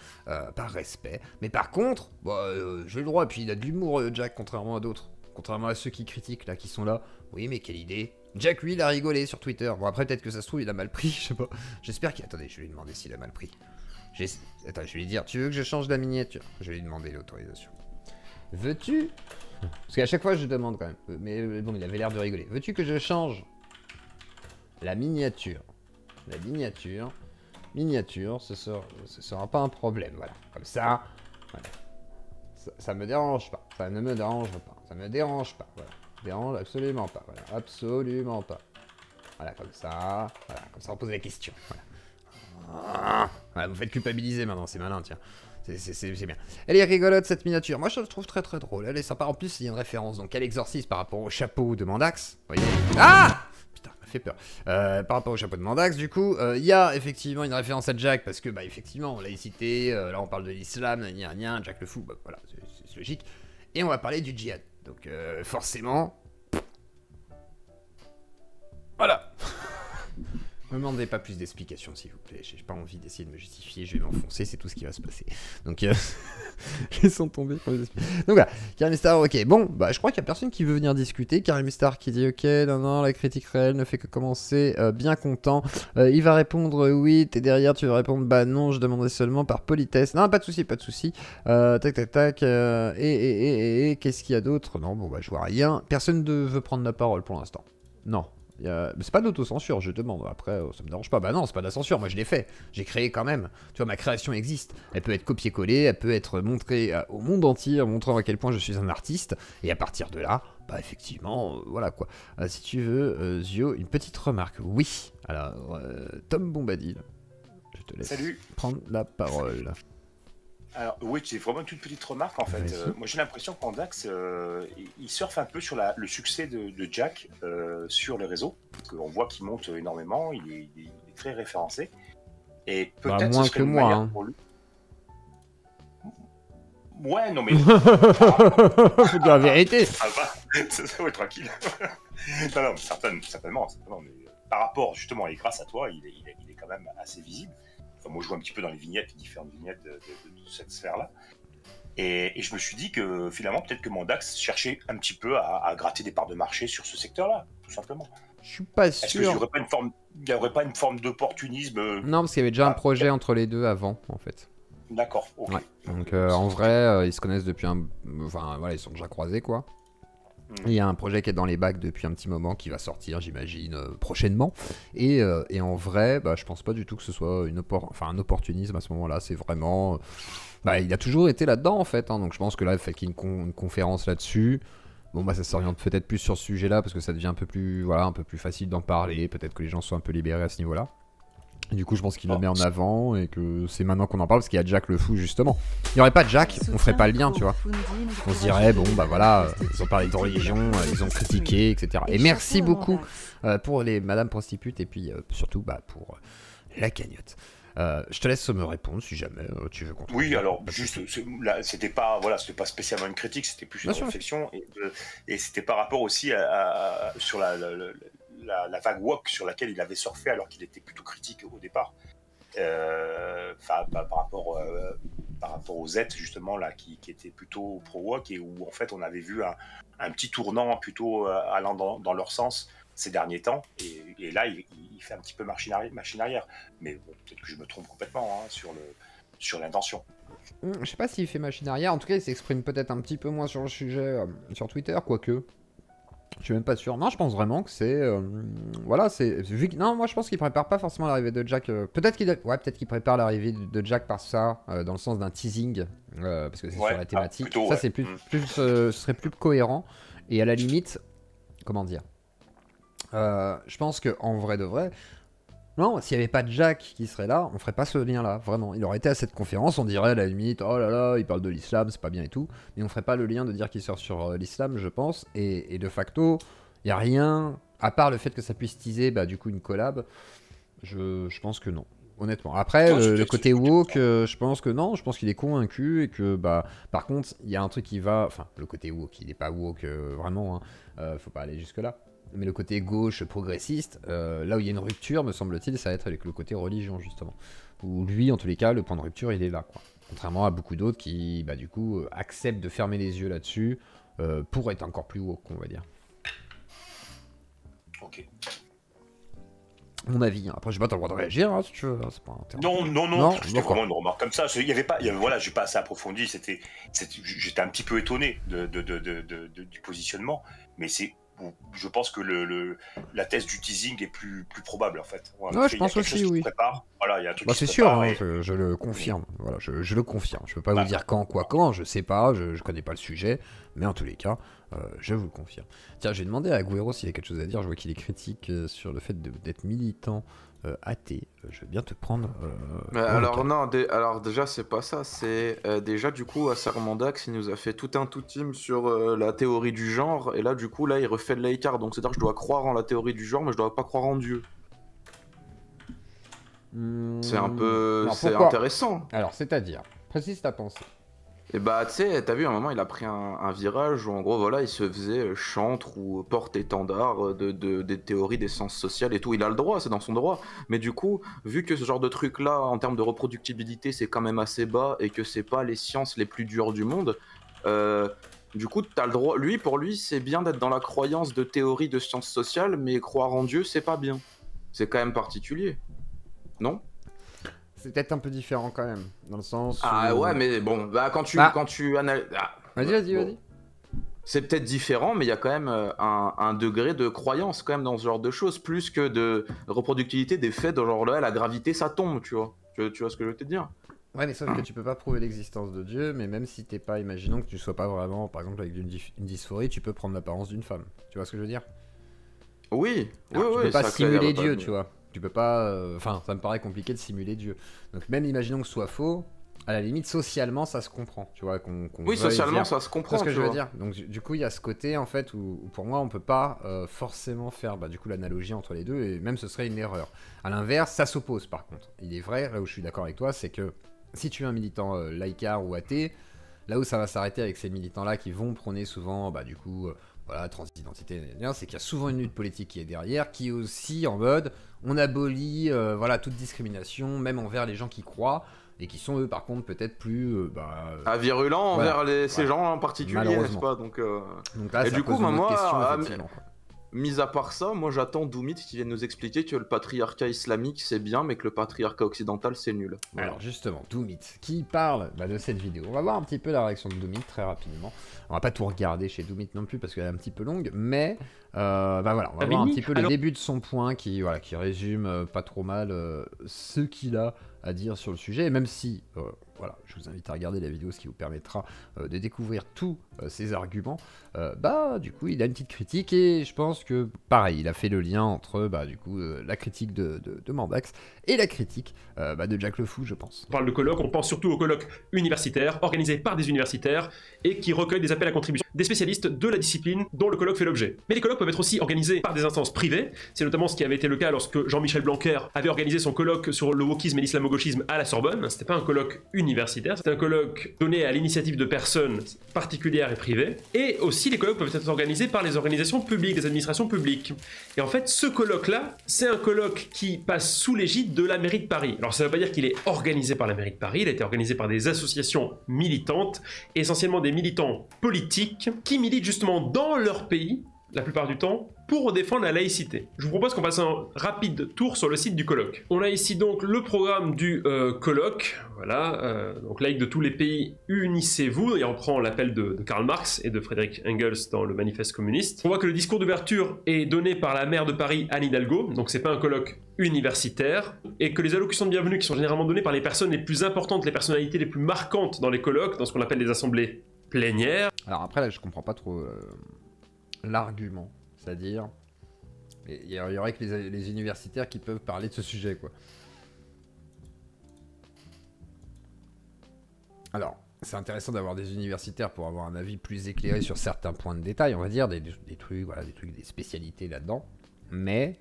par respect, mais par contre, bah, j'ai le droit, et puis il a de l'humour Jack, contrairement à d'autres, contrairement à ceux qui critiquent là, qui sont là, oui mais quelle idée. Jack, lui, il a rigolé sur Twitter. Bon, après, peut-être que ça se trouve, il a mal pris, je sais pas. J'espère qu'il... Attendez, je vais lui demander s'il a mal pris. Attends, je vais lui dire, tu veux que je change la miniature? Je vais lui demander l'autorisation. Veux-tu... Parce qu'à chaque fois, je demande quand même. Mais bon, il avait l'air de rigoler. Veux-tu que je change la miniature? La miniature, ce sera pas un problème, voilà. Comme ça, voilà. Ça me dérange pas. Ça ne me dérange pas. Ça me dérange pas, voilà. Dérange absolument pas, voilà, absolument pas. Voilà, comme ça on pose la question, voilà. Voilà, vous faites culpabiliser maintenant, c'est malin, tiens. C'est bien. Elle est rigolote cette miniature, moi je la trouve très très drôle, elle est sympa, en plus il y a une référence, donc elle exorcise par rapport au chapeau de Mandax, vous voyez. Ah putain, ça m'a fait peur. Par rapport au chapeau de Mandax, du coup, il y a effectivement une référence à Jack, parce que, bah effectivement, laïcité, là on parle de l'islam, Jack le fou, bah voilà, c'est logique. Et on va parler du djihad. Donc forcément, voilà. Ne me demandez pas plus d'explications s'il vous plaît, j'ai pas envie d'essayer de me justifier, je vais m'enfoncer, c'est tout ce qui va se passer. Donc laissons tomber pour les explications. Donc voilà, Karim Star, ok, bon, bah je crois qu'il y a personne qui veut venir discuter. Karim Star qui dit ok, non, la critique réelle ne fait que commencer, bien content. Il va répondre oui, t'es derrière, tu vas répondre bah non, je demandais seulement par politesse. Non, pas de souci. Tac, et qu'est-ce qu'il y a d'autre? Non, bon bah je vois rien. Personne ne veut prendre la parole pour l'instant. Non. C'est pas d'autocensure, je demande. Après, ça me dérange pas. Bah non, c'est pas de la censure. Moi, je l'ai fait. J'ai créé quand même. Tu vois, ma création existe. Elle peut être copiée-collée, elle peut être montrée au monde entier, montrant à quel point je suis un artiste. Et à partir de là, bah effectivement, voilà quoi. Si tu veux, Zio, une petite remarque. Oui. Alors, Tom Bombadil, je te laisse prendre la parole. Alors oui, c'est vraiment une toute petite remarque en fait. Moi j'ai l'impression que Mandax, il surfe un peu sur le succès de Jack sur les réseaux. Parce qu'on voit qu'il monte énormément, il est très référencé. Et peut-être moins que moi. Hein. Pour lui. Ouais, non mais... C'est de la vérité. Ça va, ouais, tranquille. non, certainement. Mais par rapport justement et grâce à toi, il est quand même assez visible. Enfin, moi, je vois un petit peu dans les vignettes, les différentes vignettes de cette sphère-là. Et je me suis dit que finalement, peut-être que Mandax cherchait un petit peu à gratter des parts de marché sur ce secteur-là, tout simplement. Je suis pas Est-ce qu'il sûr. n'y aurait pas une forme d'opportunisme Non, parce qu'il y avait déjà un projet entre les deux avant, en fait. D'accord, ok. Ouais. Donc en vrai, ils se connaissent depuis un... Enfin, voilà, ils sont déjà croisés, quoi. Il y a un projet qui est dans les bacs depuis un petit moment qui va sortir, j'imagine, prochainement. Et en vrai, bah, je pense pas du tout que ce soit un opportunisme à ce moment-là. C'est vraiment... Bah, il a toujours été là-dedans, en fait. Hein. Donc je pense que là, il fait qu'il y ait une conférence là-dessus. Bon, bah, ça s'oriente peut-être plus sur ce sujet-là parce que ça devient un peu plus facile d'en parler. Peut-être que les gens sont un peu libérés à ce niveau-là. Et du coup, je pense qu'il le met en avant et que c'est maintenant qu'on en parle parce qu'il y a Jack le fou, justement. Il n'y aurait pas de Jack, on ferait pas le lien, tu vois. On se dirait, bon, bah voilà, ils ont parlé de religion, ils ont critiqué, etc. Et merci beaucoup pour les Madame Prostitute et puis surtout pour la cagnotte. Je te laisse me répondre si jamais tu veux continuer. Oui, alors juste, c'était pas spécialement une critique, c'était plus une réflexion et c'était par rapport aussi sur la vague woke sur laquelle il avait surfé alors qu'il était plutôt critique au départ. Par rapport aux Z justement là qui étaient plutôt pro woke et où en fait on avait vu un petit tournant plutôt allant dans leur sens ces derniers temps et là il fait un petit peu machine arrière, mais bon, peut-être que je me trompe complètement sur l'intention. Je sais pas s'il fait machine arrière, en tout cas il s'exprime peut-être un petit peu moins sur le sujet sur Twitter, quoique je suis même pas sûr. Non, je pense vraiment que c'est voilà, c'est non, moi je pense qu'il prépare pas forcément l'arrivée de Jack. Peut-être qu'il prépare l'arrivée de Jack par ça, dans le sens d'un teasing, parce que c'est sur la thématique. Plutôt, ça c'est ce serait plus cohérent et à la limite, comment dire. Je pense que en vrai de vrai, non, s'il n'y avait pas de Jack qui serait là, on ferait pas ce lien-là, vraiment. Il aurait été à cette conférence, on dirait à la limite, oh là là, il parle de l'islam, c'est pas bien et tout, mais on ferait pas le lien de dire qu'il sort sur l'islam, je pense, et de facto, il n'y a rien, à part le fait que ça puisse teaser, du coup, une collab, je pense que non. Honnêtement. Après, le côté woke, je pense que non, je pense qu'il est convaincu et que, par contre, il y a un truc qui va, enfin, le côté woke, il n'est pas woke vraiment, hein, faut pas aller jusque-là. Mais le côté gauche progressiste, là où il y a une rupture, me semble-t-il, ça va être avec le côté religion, justement. Où lui, en tous les cas, le point de rupture, il est là, quoi. Contrairement à beaucoup d'autres qui, du coup, acceptent de fermer les yeux là-dessus pour être encore plus woke, on va dire. Ok. Mon avis. Hein. Après, j'ai pas le droit de réagir, hein, si tu veux. Hein, c'est pas non, c'était vraiment une remarque comme ça. Il y avait voilà, j'ai pas assez approfondi. J'étais un petit peu étonné du positionnement, mais je pense que la thèse du teasing est plus probable en fait. Ouais, je pense aussi, oui. Voilà, il y a un truc qui c'est se sûr, prépare, hein, je le confirme. Voilà, je le confirme. Je peux pas vous dire quand, je sais pas, je connais pas le sujet, mais en tous les cas, je vous le confirme. Tiens, j'ai demandé à Agüero s'il y a quelque chose à dire. Je vois qu'il est critique sur le fait d'être militant athée. Je vais bien te prendre. Alors déjà c'est pas ça, c'est déjà du coup à Mandax il nous a fait tout un team sur la théorie du genre et là du coup là il refait de l'Aïkar, donc c'est-à-dire que je dois croire en la théorie du genre mais je dois pas croire en Dieu. C'est un peu intéressant. Alors c'est-à-dire, précise ta pensée. Et tu sais, t'as vu, à un moment, il a pris un virage où, en gros, voilà, il se faisait chantre ou porte-étendard des théories des sciences sociales et tout. Il a le droit, c'est dans son droit. Mais du coup, vu que ce genre de truc-là, en termes de reproductibilité, c'est quand même assez bas et que c'est pas les sciences les plus dures du monde, du coup, t'as le droit. Pour lui, c'est bien d'être dans la croyance de théories de sciences sociales, mais croire en Dieu, c'est pas bien. C'est quand même particulier. Non ? C'est peut-être un peu différent quand même, dans le sens ouais, mais bon, quand tu analyses... Vas-y. C'est peut-être différent, mais il y a quand même un degré de croyance quand même dans ce genre de choses, plus que de reproductivité des faits de genre là, la gravité, ça tombe, tu vois. Tu vois ce que je veux te dire ? Ouais, mais sauf que tu peux pas prouver l'existence de Dieu, mais même si t'es pas, imaginons que tu sois pas vraiment, par exemple, avec une dysphorie, tu peux prendre l'apparence d'une femme. Tu vois ce que je veux dire ? Oui, tu peux pas simuler Dieu, tu vois. Tu peux pas... Enfin, ça me paraît compliqué de simuler Dieu. Donc même imaginons que ce soit faux, à la limite, socialement, ça se comprend. Tu vois, oui, socialement, ça se comprend. C'est ce que je veux dire. Donc du coup, il y a ce côté, en fait, où pour moi, on peut pas forcément faire du coup l'analogie entre les deux, et même ce serait une erreur. À l'inverse, ça s'oppose, par contre. Il est vrai, là où je suis d'accord avec toi, c'est que si tu es un militant laïcard ou athée, là où ça va s'arrêter avec ces militants-là qui vont prôner souvent, voilà, transidentité, c'est qu'il y a souvent une lutte politique qui est derrière, qui est aussi en mode, on abolit voilà, toute discrimination, même envers les gens qui croient, et qui sont eux par contre peut-être plus virulents envers ces gens en particulier, n'est-ce pas? Donc là, et du coup, moi, mis à part ça, moi j'attends Doumit qui vienne nous expliquer que le patriarcat islamique c'est bien, mais que le patriarcat occidental c'est nul. Voilà. Alors justement, Doumit qui parle de cette vidéo. On va voir un petit peu la réaction de Doumit très rapidement. On va pas tout regarder chez Doumit non plus parce qu'elle est un petit peu longue, mais voilà, on va voir un petit peu le début de son point qui résume pas trop mal ce qu'il a à dire sur le sujet, et même si voilà, je vous invite à regarder la vidéo, ce qui vous permettra de découvrir tous ses arguments. Du coup, il a une petite critique, et je pense que, pareil, il a fait le lien entre, du coup, la critique de Mandax et la critique de Jack le Fou, je pense. On parle de colloques, on pense surtout aux colloques universitaires, organisés par des universitaires, et qui recueillent des appels à contribution des spécialistes de la discipline dont le colloque fait l'objet. Mais les colloques peuvent être aussi organisés par des instances privées, c'est notamment ce qui avait été le cas lorsque Jean-Michel Blanquer avait organisé son colloque sur le wokisme et l'islamo-gauchisme à la Sorbonne. C'était pas un colloque universitaire, c'était un colloque donné à l'initiative de personnes particulières et privées, et aussi les colloques peuvent être organisés par les organisations publiques, des administrations publiques. Et en fait, ce colloque-là, c'est un colloque qui passe sous l'égide de la mairie de Paris. Alors ça ne veut pas dire qu'il est organisé par la mairie de Paris, il a été organisé par des associations militantes, essentiellement des militants politiques, qui militent justement dans leur pays, la plupart du temps, pour défendre la laïcité. Je vous propose qu'on fasse un rapide tour sur le site du colloque. On a ici donc le programme du colloque, voilà, donc laïcs de tous les pays, unissez-vous, et on reprend l'appel de Karl Marx et de Friedrich Engels dans le manifeste communiste. On voit que le discours d'ouverture est donné par la maire de Paris, Anne Hidalgo, donc c'est pas un colloque universitaire, et que les allocutions de bienvenue qui sont généralement données par les personnes les plus importantes, les personnalités les plus marquantes dans les colloques, dans ce qu'on appelle les assemblées plénières. Alors après là je comprends pas trop l'argument, c'est-à-dire il y aurait que les universitaires qui peuvent parler de ce sujet quoi. Alors c'est intéressant d'avoir des universitaires pour avoir un avis plus éclairé sur certains points de détail, on va dire des trucs, voilà, des spécialités là-dedans, mais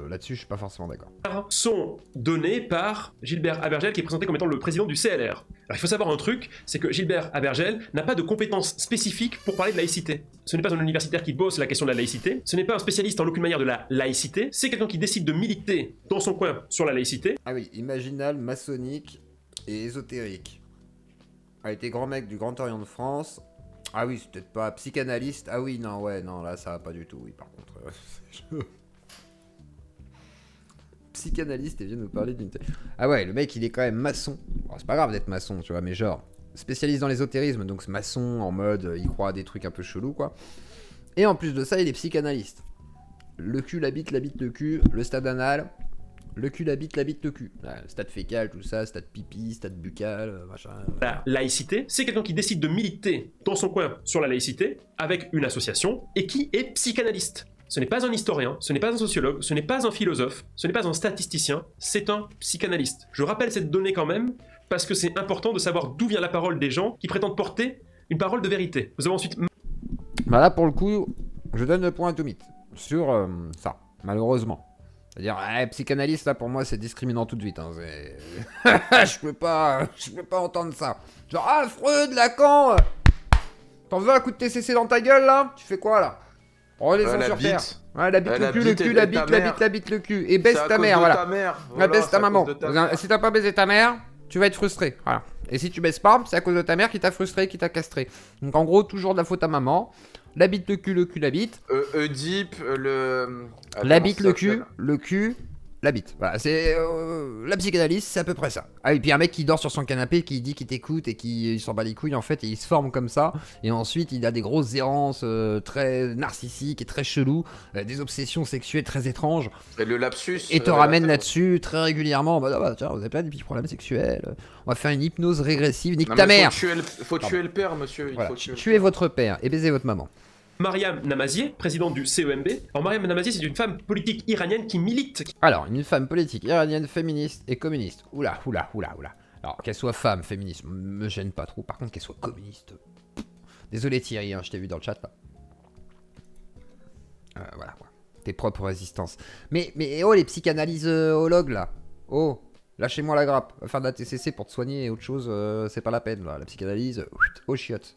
là-dessus, je suis pas forcément d'accord. Sont donnés par Gilbert Abergel, qui est présenté comme étant le président du CLR. Alors il faut savoir un truc, c'est que Gilbert Abergel n'a pas de compétences spécifiques pour parler de laïcité. Ce n'est pas un universitaire qui bosse la question de la laïcité, ce n'est pas un spécialiste en aucune manière de la laïcité, c'est quelqu'un qui décide de militer dans son coin sur la laïcité. Ah oui, imaginal, maçonnique et ésotérique. A été grand mec du Grand Orient de France. Ah oui, c'est peut-être pas psychanalyste. Ah oui, non, ouais, non, là ça va pas du tout, oui, par contre. Psychanalyste et vient nous parler d'une... Ah ouais, le mec il est quand même maçon. Bon, c'est pas grave d'être maçon, tu vois, mais genre spécialiste dans l'ésotérisme, donc c'est maçon en mode il croit à des trucs un peu chelous quoi. Et en plus de ça, il est psychanalyste. Le cul, la bite, le cul, le stade anal, le cul, la bite, le cul. Le stade fécal, tout ça, stade pipi, stade buccal, machin. La laïcité, c'est quelqu'un qui décide de militer dans son coin sur la laïcité avec une association et qui est psychanalyste. Ce n'est pas un historien, ce n'est pas un sociologue, ce n'est pas un philosophe, ce n'est pas un statisticien, c'est un psychanalyste. Je rappelle cette donnée quand même, parce que c'est important de savoir d'où vient la parole des gens qui prétendent porter une parole de vérité. Vous avez ensuite... Bah là, pour le coup, je donne le point à Doumit sur ça, malheureusement. C'est-à-dire, psychanalyste, là, pour moi, c'est discriminant tout de suite. Hein, je peux pas entendre ça. Genre, Freud, Lacan, t'en veux un coup de TCC dans ta gueule, là? Tu fais quoi, là? Redescends sur terre. Ouais, la bite, le cul, la bite, le cul. Et baisse ta mère, voilà. Ouais, baisse ta maman. Si t'as pas baisé ta mère, tu vas être frustré. Voilà. Et si tu baisses pas, c'est à cause de ta mère qui t'a frustré, qui t'a castré. Donc en gros, toujours de la faute à maman. La bite, le cul, la bite. Oedipe, la bite, le cul, la bite. Voilà, c'est la psychanalyse, c'est à peu près ça. Ah, et puis un mec qui dort sur son canapé, qui dit qu'il t'écoute et qui s'en bat les couilles en fait, et il se forme comme ça. Et ensuite, il a des grosses errances très narcissiques et très chelous, des obsessions sexuelles très étranges. Et le lapsus. Et te ramène là-dessus très régulièrement. Bah, tiens, vous avez pas des petits problèmes sexuels. On va faire une hypnose régressive. Nique ta mère. Faut tuer le père, monsieur. Voilà. Tuer votre père et baiser votre maman. Mariam Namazieh, présidente du CEMB. Alors Mariam Namazieh, c'est une femme politique iranienne qui milite. Alors, une femme politique iranienne féministe et communiste. Oula. Alors, qu'elle soit femme, féministe, me gêne pas trop. Par contre, qu'elle soit communiste. Désolé Thierry, hein, je t'ai vu dans le chat là. Voilà quoi. Tes propres résistances. Mais oh, les psychanalysologues là. Oh, lâchez-moi la grappe. Faire de la TCC pour te soigner et autre chose, c'est pas la peine là. La psychanalyse, oh chiotte.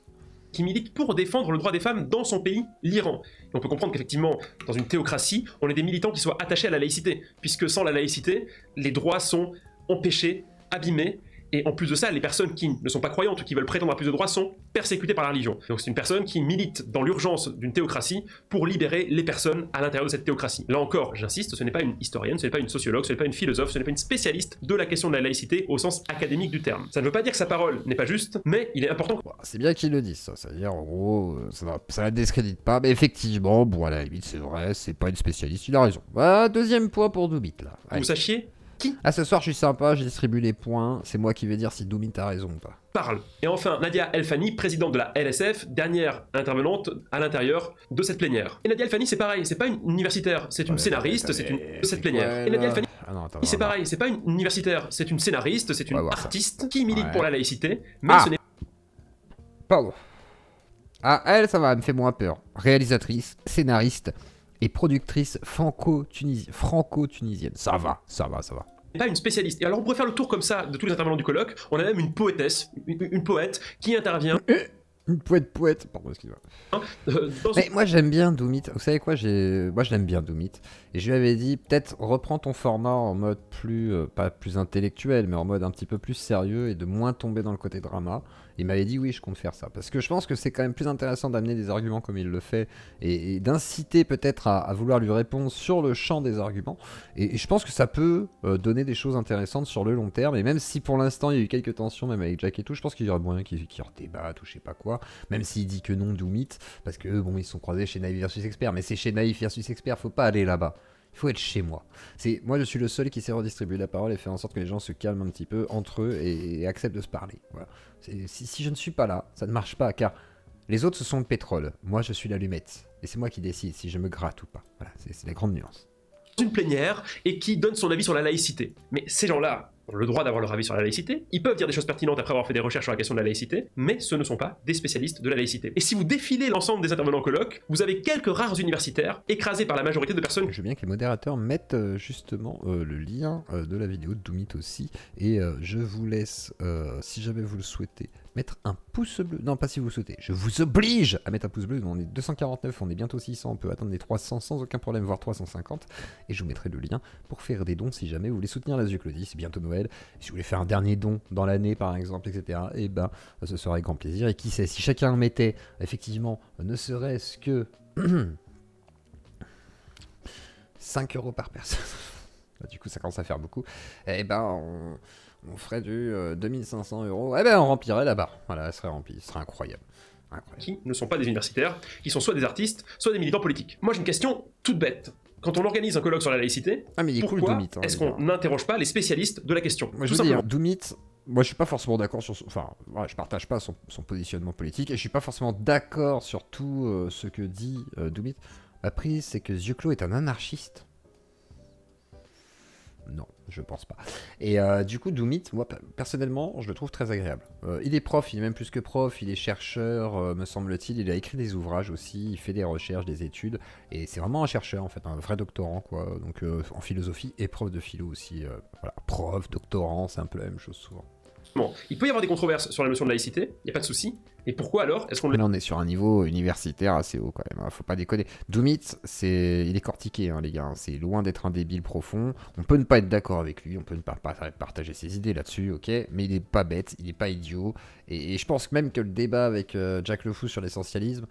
qui milite pour défendre le droit des femmes dans son pays, l'Iran. Et on peut comprendre qu'effectivement, dans une théocratie, on est des militants qui soient attachés à la laïcité, puisque sans la laïcité, les droits sont empêchés, abîmés, et en plus de ça, les personnes qui ne sont pas croyantes ou qui veulent prétendre à plus de droits sont persécutées par la religion. Donc c'est une personne qui milite dans l'urgence d'une théocratie pour libérer les personnes à l'intérieur de cette théocratie. Là encore, j'insiste, ce n'est pas une historienne, ce n'est pas une sociologue, ce n'est pas une philosophe, ce n'est pas une spécialiste de la question de la laïcité au sens académique du terme. Ça ne veut pas dire que sa parole n'est pas juste, mais il est important. C'est bien qu'ils le disent, ça. C'est-à-dire, en gros, ça la discrédite pas, mais effectivement, bon, à la limite, c'est vrai, c'est pas une spécialiste, il a raison. Voilà, deuxième point pour Doumit, là. Vous sachiez qui ce soir, je suis sympa, je distribue les points, c'est moi qui vais dire si Doumit a raison ou pas. Parle. Et enfin, Nadia El-Fani, présidente de la LSF, dernière intervenante à l'intérieur de cette plénière. Et Nadia El-Fani, c'est pareil, c'est pas une universitaire, c'est une scénariste, c'est une de cette plénière. Et Nadia El-Fani, c'est pareil, c'est pas une universitaire, c'est une scénariste, c'est une artiste qui milite pour la laïcité, mais ce n'est Pardon. Ah, elle, ça va, elle me fait moins peur. Réalisatrice, scénariste et productrice franco-tunisienne. Ça va. pas une spécialiste. Et alors on pourrait faire le tour comme ça de tous les intervenants du colloque. On a même une poétesse, une poète qui intervient. Une poète, pardon, excusez-moi. Mais moi j'aime bien Doumit. Vous savez quoi, moi je l'aime bien Doumit. Et je lui avais dit, peut-être reprends ton format en mode plus, pas plus intellectuel, mais en mode un petit peu plus sérieux et de moins tomber dans le côté drama. Il m'avait dit oui, je compte faire ça. Parce que je pense que c'est quand même plus intéressant d'amener des arguments comme il le fait et d'inciter peut-être à vouloir lui répondre sur le champ des arguments. Et je pense que ça peut donner des choses intéressantes sur le long terme. Et même si pour l'instant il y a eu quelques tensions, même avec Jack et tout, je pense qu'il y aurait moyen qu'ils redébattent ou je sais pas quoi. Même s'il dit que non, Doumit, parce que bon, ils se sont croisés chez Naïf versus Expert. Mais c'est chez Naïf versus Expert, faut pas aller là-bas. Il faut être chez moi. Moi, je suis le seul qui sait redistribuer la parole et faire en sorte que les gens se calment un petit peu entre eux et acceptent de se parler. Voilà. Si je ne suis pas là, ça ne marche pas, car les autres, ce sont le pétrole. Moi, je suis l'allumette. Et c'est moi qui décide si je me gratte ou pas. Voilà, c'est la grande nuance. Une plénière et qui donne son avis sur la laïcité. Mais ces gens-là ont le droit d'avoir leur avis sur la laïcité, ils peuvent dire des choses pertinentes après avoir fait des recherches sur la question de la laïcité, mais ce ne sont pas des spécialistes de la laïcité. Et si vous défilez l'ensemble des intervenants en colloque, vous avez quelques rares universitaires écrasés par la majorité de personnes. Je veux bien que les modérateurs mettent justement le lien de la vidéo de Doumit aussi, et je vous laisse, si jamais vous le souhaitez, mettre un pouce bleu. Non, pas si vous le souhaitez. Je vous oblige à mettre un pouce bleu. On est 249, on est bientôt 600. On peut atteindre les 300 sans aucun problème, voire 350. Et je vous mettrai le lien pour faire des dons si jamais vous voulez soutenir la Claudie. C'est bientôt Noël. Si vous voulez faire un dernier don dans l'année, par exemple, etc., et ben, ce serait avec grand plaisir. Et qui sait, si chacun mettait, effectivement, ne serait-ce que 5 € par personne. Du coup, ça commence à faire beaucoup. Et ben, on ferait du 2500 €. Eh ben, on remplirait la barre. Voilà, elle serait remplie. Ce serait incroyable. Qui ne sont pas des universitaires, qui sont soit des artistes, soit des militants politiques. Moi, j'ai une question toute bête. Quand on organise un colloque sur la laïcité, pourquoi est-ce qu'on n'interroge pas les spécialistes de la question? Moi, je veux dire, Doumit, moi, je suis pas forcément d'accord sur enfin, voilà, je partage pas son positionnement politique et je suis pas forcément d'accord sur tout ce que dit Doumit. Après, c'est que Zioclo est un anarchiste. Non, je pense pas. Et du coup, Doumit, moi, personnellement, je le trouve très agréable. Il est prof, il est même plus que prof, il est chercheur, me semble-t-il. Il a écrit des ouvrages aussi, il fait des recherches, des études. Et c'est vraiment un chercheur, en fait, un vrai doctorant, quoi. Donc, en philosophie et prof de philo aussi. Voilà, prof, doctorant, c'est un peu la même chose souvent. Bon, il peut y avoir des controverses sur la notion de laïcité, il n'y a pas de souci. Et pourquoi alors est-ce qu'on... Là, on est sur un niveau universitaire assez haut quand même, faut pas déconner. Doumit, il est cortiqué, hein, les gars. C'est loin d'être un débile profond. On peut ne pas être d'accord avec lui, on peut ne pas partager ses idées là-dessus, ok. Mais il est pas bête, il est pas idiot. Et je pense même que le débat avec Jack Le Fou sur l'essentialisme,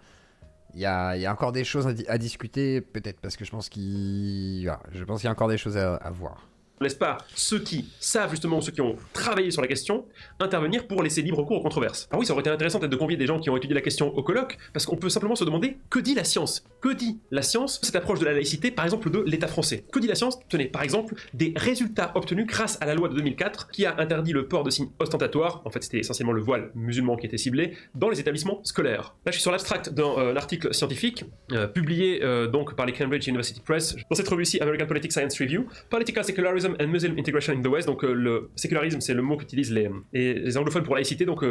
il y a encore des choses à discuter, peut-être, parce que je pense qu'il y a encore des choses à voir. On ne laisse pas ceux qui savent justement, ceux qui ont travaillé sur la question, intervenir pour laisser libre cours aux controverses. Alors oui, ça aurait été intéressant peut-être de convier des gens qui ont étudié la question au colloque, parce qu'on peut simplement se demander, que dit la science? Que dit la science, cette approche de la laïcité, par exemple de l'État français? Que dit la science? Tenez, par exemple, des résultats obtenus grâce à la loi de 2004, qui a interdit le port de signes ostentatoires, en fait c'était essentiellement le voile musulman qui était ciblé, dans les établissements scolaires. Là je suis sur l'abstract d'un article scientifique, publié donc par les Cambridge University Press, dans cette revue-ci, American Politics Science Review, Political Secularism and Muslim Integration in the West, donc le sécularisme c'est le mot qu'utilisent les anglophones pour laïcité, donc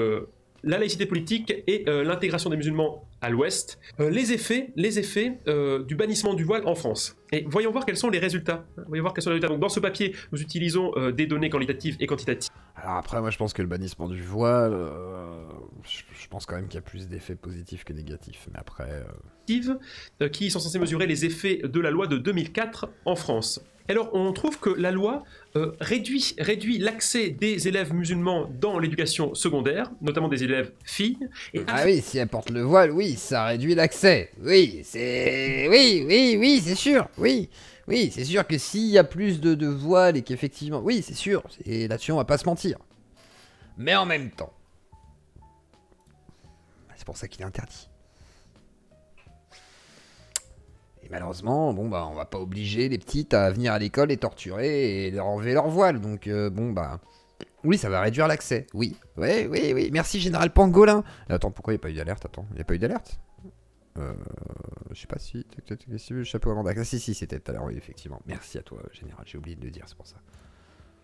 la laïcité politique et l'intégration des musulmans à l'Ouest, les effets du bannissement du voile en France. Et voyons voir quels sont les résultats. Donc dans ce papier, nous utilisons des données qualitatives et quantitatives. Alors après, moi je pense que le bannissement du voile, je pense quand même qu'il y a plus d'effets positifs que négatifs. Mais après... qui sont censés mesurer les effets de la loi de 2004 en France. Alors on trouve que la loi réduit l'accès des élèves musulmans dans l'éducation secondaire, notamment des élèves filles. Et oui, si elles portent le voile, oui, ça réduit l'accès. Oui, c'est... Oui, c'est sûr, oui. Oui, c'est sûr que s'il y a plus de voiles et qu'effectivement... Oui, c'est sûr, là-dessus on va pas se mentir. Mais en même temps... C'est pour ça qu'il est interdit. Et malheureusement, bon bah on va pas obliger les petites à venir à l'école et torturer et leur enlever leur voile. Donc bon bah... Oui, ça va réduire l'accès. Oui. Oui. Merci Général Pangolin. Attends, pourquoi il n'y a pas eu d'alerte? Attends, il n'y a pas eu d'alerte? Je sais pas si... le chapeau avant d'accueil. Si, c'était tout à l'heure, oui, effectivement. Merci à toi, Général. J'ai oublié de le dire, c'est pour ça.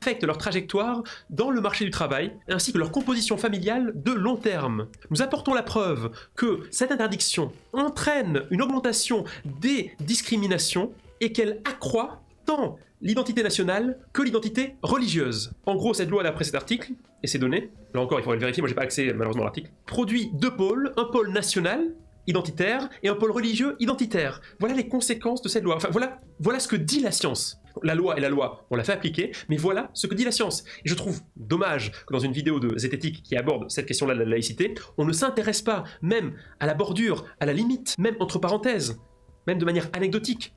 Affectent leur trajectoire dans le marché du travail, ainsi que leur composition familiale de long terme. Nous apportons la preuve que cette interdiction entraîne une augmentation des discriminations et qu'elle accroît tant l'identité nationale que l'identité religieuse. En gros, cette loi, d'après cet article, et ces données, là encore, il faudrait le vérifier, moi j'ai pas accès malheureusement à l'article, produit deux pôles, un pôle national, identitaire, et un pôle religieux identitaire. Voilà les conséquences de cette loi. Enfin, voilà ce que dit la science. La loi est la loi, on l'a fait appliquer, mais voilà ce que dit la science. Et je trouve dommage que dans une vidéo de Zététique qui aborde cette question-là de la laïcité, on ne s'intéresse pas, même à la bordure, à la limite, même entre parenthèses, même de manière anecdotique,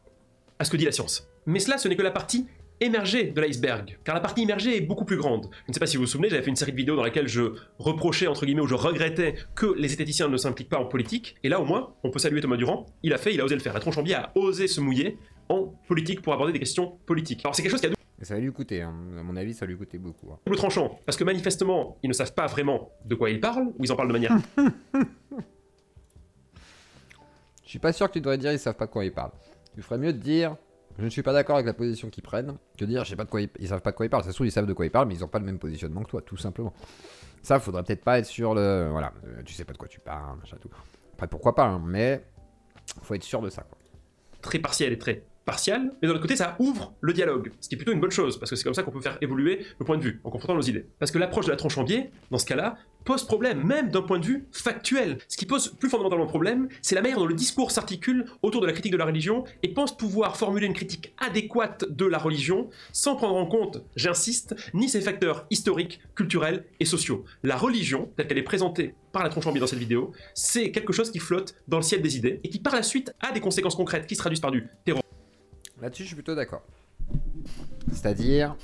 à ce que dit la science. Mais cela, ce n'est que la partie émergée de l'iceberg, car la partie immergée est beaucoup plus grande. Je ne sais pas si vous vous souvenez, j'avais fait une série de vidéos dans laquelle je reprochais, entre guillemets, ou je regrettais que les zététiciens ne s'impliquent pas en politique, et là au moins, on peut saluer Thomas Durand, il a osé le faire. La Tronchambier a osé se mouiller en politique pour aborder des questions politiques. Alors c'est quelque chose qui a ça va lui coûter, hein. À mon avis, ça va lui coûter beaucoup. Hein. Double tranchant, parce que manifestement, ils ne savent pas vraiment de quoi ils parlent, ou ils en parlent de manière... Je suis pas sûr que tu devrais dire ils savent pas de quoi ils parlent. Tu ferais mieux de dire... Je ne suis pas d'accord avec la position qu'ils prennent, que dire je sais pas de quoi ils savent pas de quoi ils parlent. Ça se trouve ils savent de quoi ils parlent, mais ils ont pas le même positionnement que toi, tout simplement. Ça, faudrait peut-être pas être sur le... Voilà, tu sais pas de quoi tu parles, machin tout. Après, pourquoi pas, hein, mais faut être sûr de ça, quoi. Très partiel et très partial, mais d'un autre côté, ça ouvre le dialogue, ce qui est plutôt une bonne chose, parce que c'est comme ça qu'on peut faire évoluer le point de vue, en confrontant nos idées. Parce que l'approche de la Tronchambier, dans ce cas-là, pose problème, même d'un point de vue factuel. Ce qui pose plus fondamentalement problème, c'est la manière dont le discours s'articule autour de la critique de la religion et pense pouvoir formuler une critique adéquate de la religion sans prendre en compte, j'insiste, ni ses facteurs historiques, culturels et sociaux. La religion, telle qu'elle est présentée par la Tronchambier dans cette vidéo, c'est quelque chose qui flotte dans le ciel des idées et qui par la suite a des conséquences concrètes qui se traduisent par du terrorisme. Là-dessus, je suis plutôt d'accord. C'est-à-dire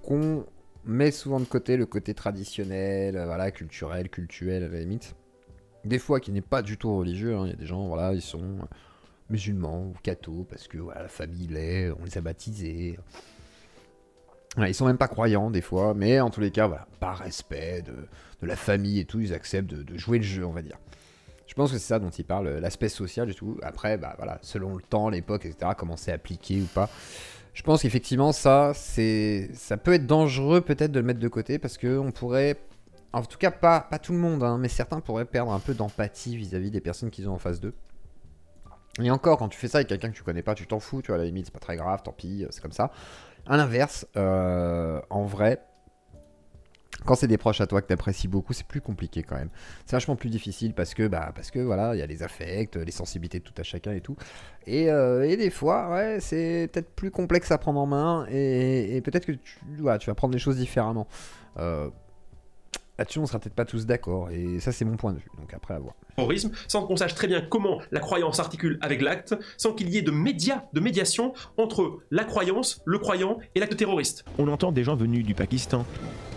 qu'on met souvent de côté le côté traditionnel, voilà, culturel à la limite. Des fois qui n'est pas du tout religieux, hein. Il y a des gens, voilà, ils sont musulmans ou cathos parce que voilà, la famille l'est, on les a baptisés. Voilà, ils sont même pas croyants des fois, mais en tous les cas, voilà, par respect de la famille et tout, ils acceptent de jouer le jeu, on va dire. Je pense que c'est ça dont il parle, l'aspect social et tout. Après, bah voilà, selon le temps, l'époque, etc., comment c'est appliqué ou pas. Je pense qu'effectivement, ça peut être dangereux peut-être de le mettre de côté parce qu'on pourrait, en tout cas pas tout le monde, hein, mais certains pourraient perdre un peu d'empathie vis-à-vis des personnes qu'ils ont en face d'eux. Et encore, quand tu fais ça avec quelqu'un que tu connais pas, tu t'en fous, tu vois, à la limite, c'est pas très grave, tant pis, c'est comme ça. À l'inverse, en vrai... Quand c'est des proches à toi que tu apprécies beaucoup, c'est plus compliqué quand même. C'est vachement plus difficile parce que voilà, il y a les affects, les sensibilités de tout à chacun et tout. Et des fois, ouais, c'est peut-être plus complexe à prendre en main et peut-être que tu vas prendre les choses différemment. Là-dessus, on sera peut-être pas tous d'accord et ça, c'est mon point de vue. Donc après, à voir. Terrorisme, sans qu'on sache très bien comment la croyance s'articule avec l'acte, sans qu'il y ait de médiation entre la croyance, le croyant et l'acte terroriste. On entend des gens venus du Pakistan,